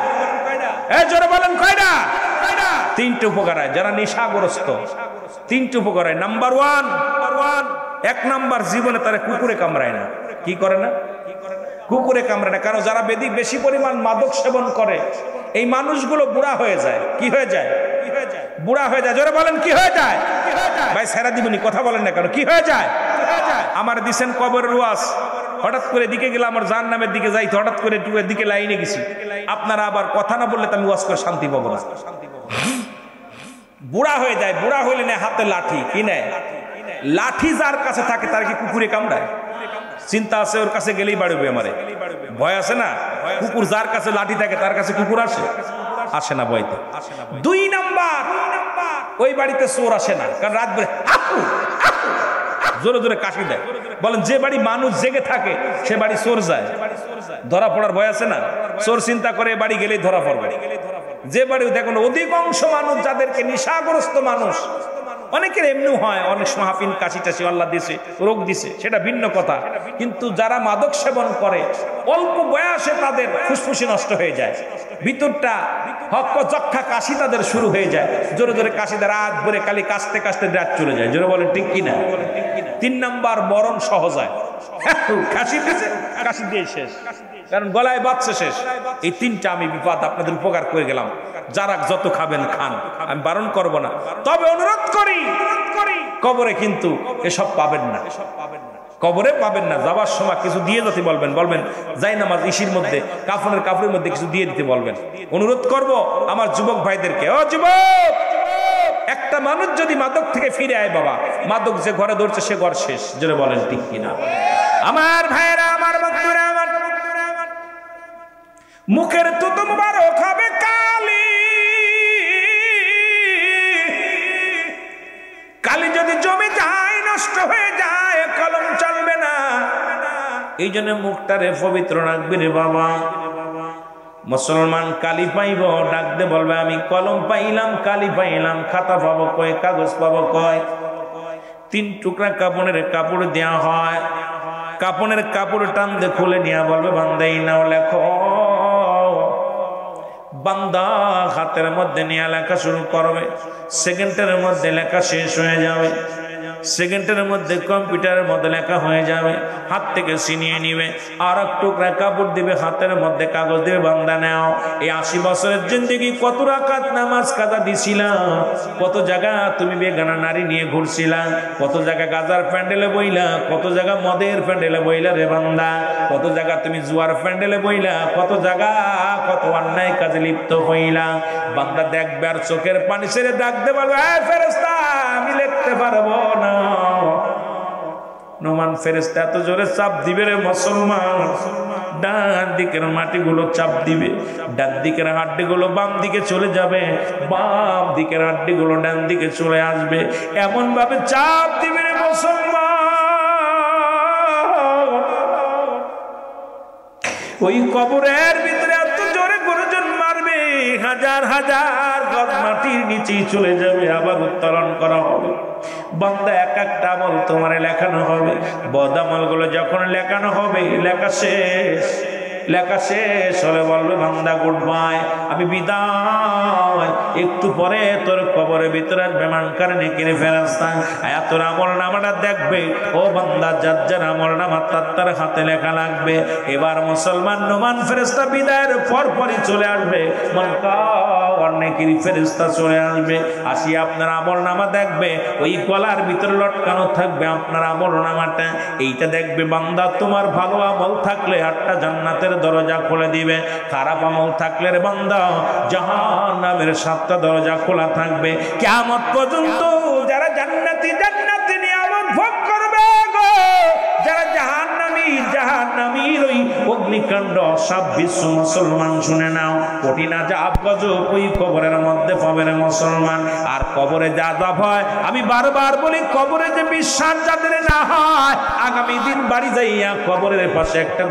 জোরে বলেন কয়টা? তিনটে উপকার হয়। যারা নেশাগ্রস্ত তিনটে উপকার হয়। নাম্বার ওয়ান, এক নাম্বার, জীবনে তারা কুকুরে কামড়ায় না। কি করে না? কুকুরে কামড়ায় না। কারণ যারা বেশি পরিমাণ মাদক সেবন করে, এই মানুষগুলো বুড়া হয়ে যায়। কি হয়ে যায়? বুড়া হয়ে যায়। জোরে বলেন কি হয়ে যায়? ভাই সেরা দিবনি, কথা বলেন না কেন? কি হয়ে যায়? আমার দিছেন কবরের ওয়াজ, হঠাৎ করে দিকে গেলে আমার জাহান্নামের দিকে যাইতে, হঠাৎ করে দিকে লাইনে গেছি। আপনারা আবার কথা না বললে তো আমি ওয়াজ করে শান্তি পাবো না। বুড়া হয়ে যায়। বুড়া হইলে না হাতে লাঠি, কি নেয়? লাঠি যার কাছে থাকে তার কি কুকুরে কামড়ায়? চিন্তা আছে ওর কাছে গেলেই বাড়বে আমারে, ভয় আছে না? কুকুর যার কাছে লাঠি থাকে তার কাছে কুকুর আসে? আসে না, ভয়তে। দুই নাম্বার, ওই বাড়িতে চোর আসে না, কারণ রাত বেড়ে জোরে জোরে কাশি দেয়। বলেন যে বাড়ি মানুষ জেগে থাকে সে বাড়ি চোর যায়, ধরা পড়ার ভয় আছে না? চোর চিন্তা করে বাড়ি গেলেই ধরা পড়বে। যে বাড়ি দেখুন অধিকাংশ মানুষ যাদেরকে নেশাগ্রস্ত মানুষ, অনেকের এমনিও হয়, অনেক মাহফিল কাশি টাশি আল্লাহ দিছে, রোগ দিছে, সেটা ভিন্ন কথা। কিন্তু যারা মাদক সেবন করে অল্প বয়সে তাদের ফুসফুসি নষ্ট হয়ে যায়, ভিতরটা হক্ক যক্ষা কাশি তাদের শুরু হয়ে যায়। জোরে জোরে কাশি দেয়, রাত ভরে খালি কাশতে কাশতে রাত চলে যায়। জোরে বলেন ঠিক কিনা? তিন নাম্বার, মরণ সহজ হয়। কাশি দিছে, কাশি দিয়ে শেষ, কারণ গলায় বাচ্চা শেষ। এই তিনটা আমি বিপদ আপনাদের উপকার করে গেলাম। যারা যত খাবেন খান, আমি বারণ করব না, তবে অনুরোধ করি কবরে কিন্তু এসব পাবেন না, কবরে পাবেন না। যাবার সময় কিছু দিয়ে যেতে বলবেন, যাই নামাজ ইশির মধ্যে কাফনের মধ্যে কিছু দিয়ে দিতে বলবেন। অনুরোধ করব আমার যুবক ভাইদেরকে, ও যুবক, একটা মানুষ যদি মাদক থেকে ফিরে আয় বাবা, মাদক যে ঘরে ধরছে সে ঘর শেষ। জোরে বলেন ঠিক কিনা? আমার ভাইরা, আমার বন্ধুরা, আমার মুখের তুতো মুবারক হবে কালি, কালি যদি জমে যায় নষ্ট হয়ে যায়, কলম চলবে না। এই জন্য মুখটারে পবিত্র রাখবি রে বাবা। মুসলমান কালি পাইব, ডাকতে বলবে আমি কলম পাইলাম, কালি পাইলাম, খাতা পাবো কয়, কাগজ পাবো কয়। 3 টুকরা কাপড়ের কাপড় দেওয়া হয়, কাপড়ের কাপড় টানতে খুলে নিয়ে বলবে বান্দা এই নাও লেখো। বান্দা হাতের মধ্যে নিয়ে লেখা শুরু করবে, সেকেন্ডের মধ্যে লেখা শেষ হয়ে যাবে, সেকেন্ডের মধ্যে কম্পিউটারের মধ্যে লেখা হয়ে যাবে, হাত থেকে ছিনিয়ে নিবে, আর এক টুকরা কাপড় দিবে, হাতের মধ্যে কাগজ দিবে, বান্দা নাও। এই 80 বছরের জিন্দেগি কত রাকাত নামাজ কাজা দিছিলাম, কত জায়গা তুমি বেগানা নারী নিয়ে ঘুরছিলা, কত জায়গা গাজার প্যান্ডেলে বইলা, কত জায়গা মদের প্যান্ডেলে বইলা রে বান্দা, কত জায়গা তুমি জুয়ার প্যান্ডেলে বইলা, কত জায়গা কত অন্যায় কাজে লিপ্ত হইলা। বান্দা দেখবে আর চোখের পানি ছেড়ে ডাকতে বলবে ফেরেশতা আমি লিখতে পারবো না। নোমান ফেরেশতা এত জোরে চাপ দিবে রে মুসলমান, ডান দিকের মাটিগুলো চাপ দিবে, ডান দিকের হাড্ডিগুলো বাম দিকে চলে যাবে, বাম দিকের হাড্ডিগুলো ডান দিকে চলে আসবে, এমন ভাবে চাপ দিবে রে মুসলমান। ওই কবরের ভিতরে এত জোরে গর্জন মারবে, হাজার হাজার গজ মাটির নিচে চলে যাবে, আবার উত্তোলন করা হবে। বান্দা এক একটা আমল তোমার লেখানো হবে, বদ আমল গুলো যখন লেখানো হবে, লেখা শেষ, লেখা শেষ হলে বলবে বান্দা গুড বাই, আমি বিদায়। একটু পরে তোর কবরের ভিতরে বেমানকার নেকির ফেরেশতা আয়া তোর আমল নামাটা দেখবে। ও বান্দা যার যার আমল নামা তার হাতে লেখা লাগবে। এবার মুসলমান নোমান ফেরেশতা বিদায়ের পরপরই চলে আসবে, মনকার নেকির ফেরেশতা চলে আসবে, আসি আপনার আমল নামা দেখবে, ওই গলার ভিতরে লটকানো থাকবে আপনার আমল নামাটা। এইটা দেখবে বান্দা তোমার ভালো আমল থাকলে 8টা জান্নাতের দরজা খুলে দিবে, খারাপ আমল থাকলে রে বান্দা জাহান্নামের 7টা দরজা খোলা থাকবে। কিয়ামত পর্যন্ত যারা জান্নাতি জান্নাতি নিয়ামত ভোগ করবে গো, যারা জাহান্নামীর ওই অগ্নিকাণ্ড সব বিশ্ব মুসলমান শুনে নাও, কঠিন আযাব গজব ওই কবরের মধ্যে পাবে রে মুসলমান। আর কবরে যা আযাব হয়, আমি বারবার বলি কবরে যে বিশ্বাস যাদের না হয়, আগামী দিন বাড়ি যাইয়া কবরের পাশে একটা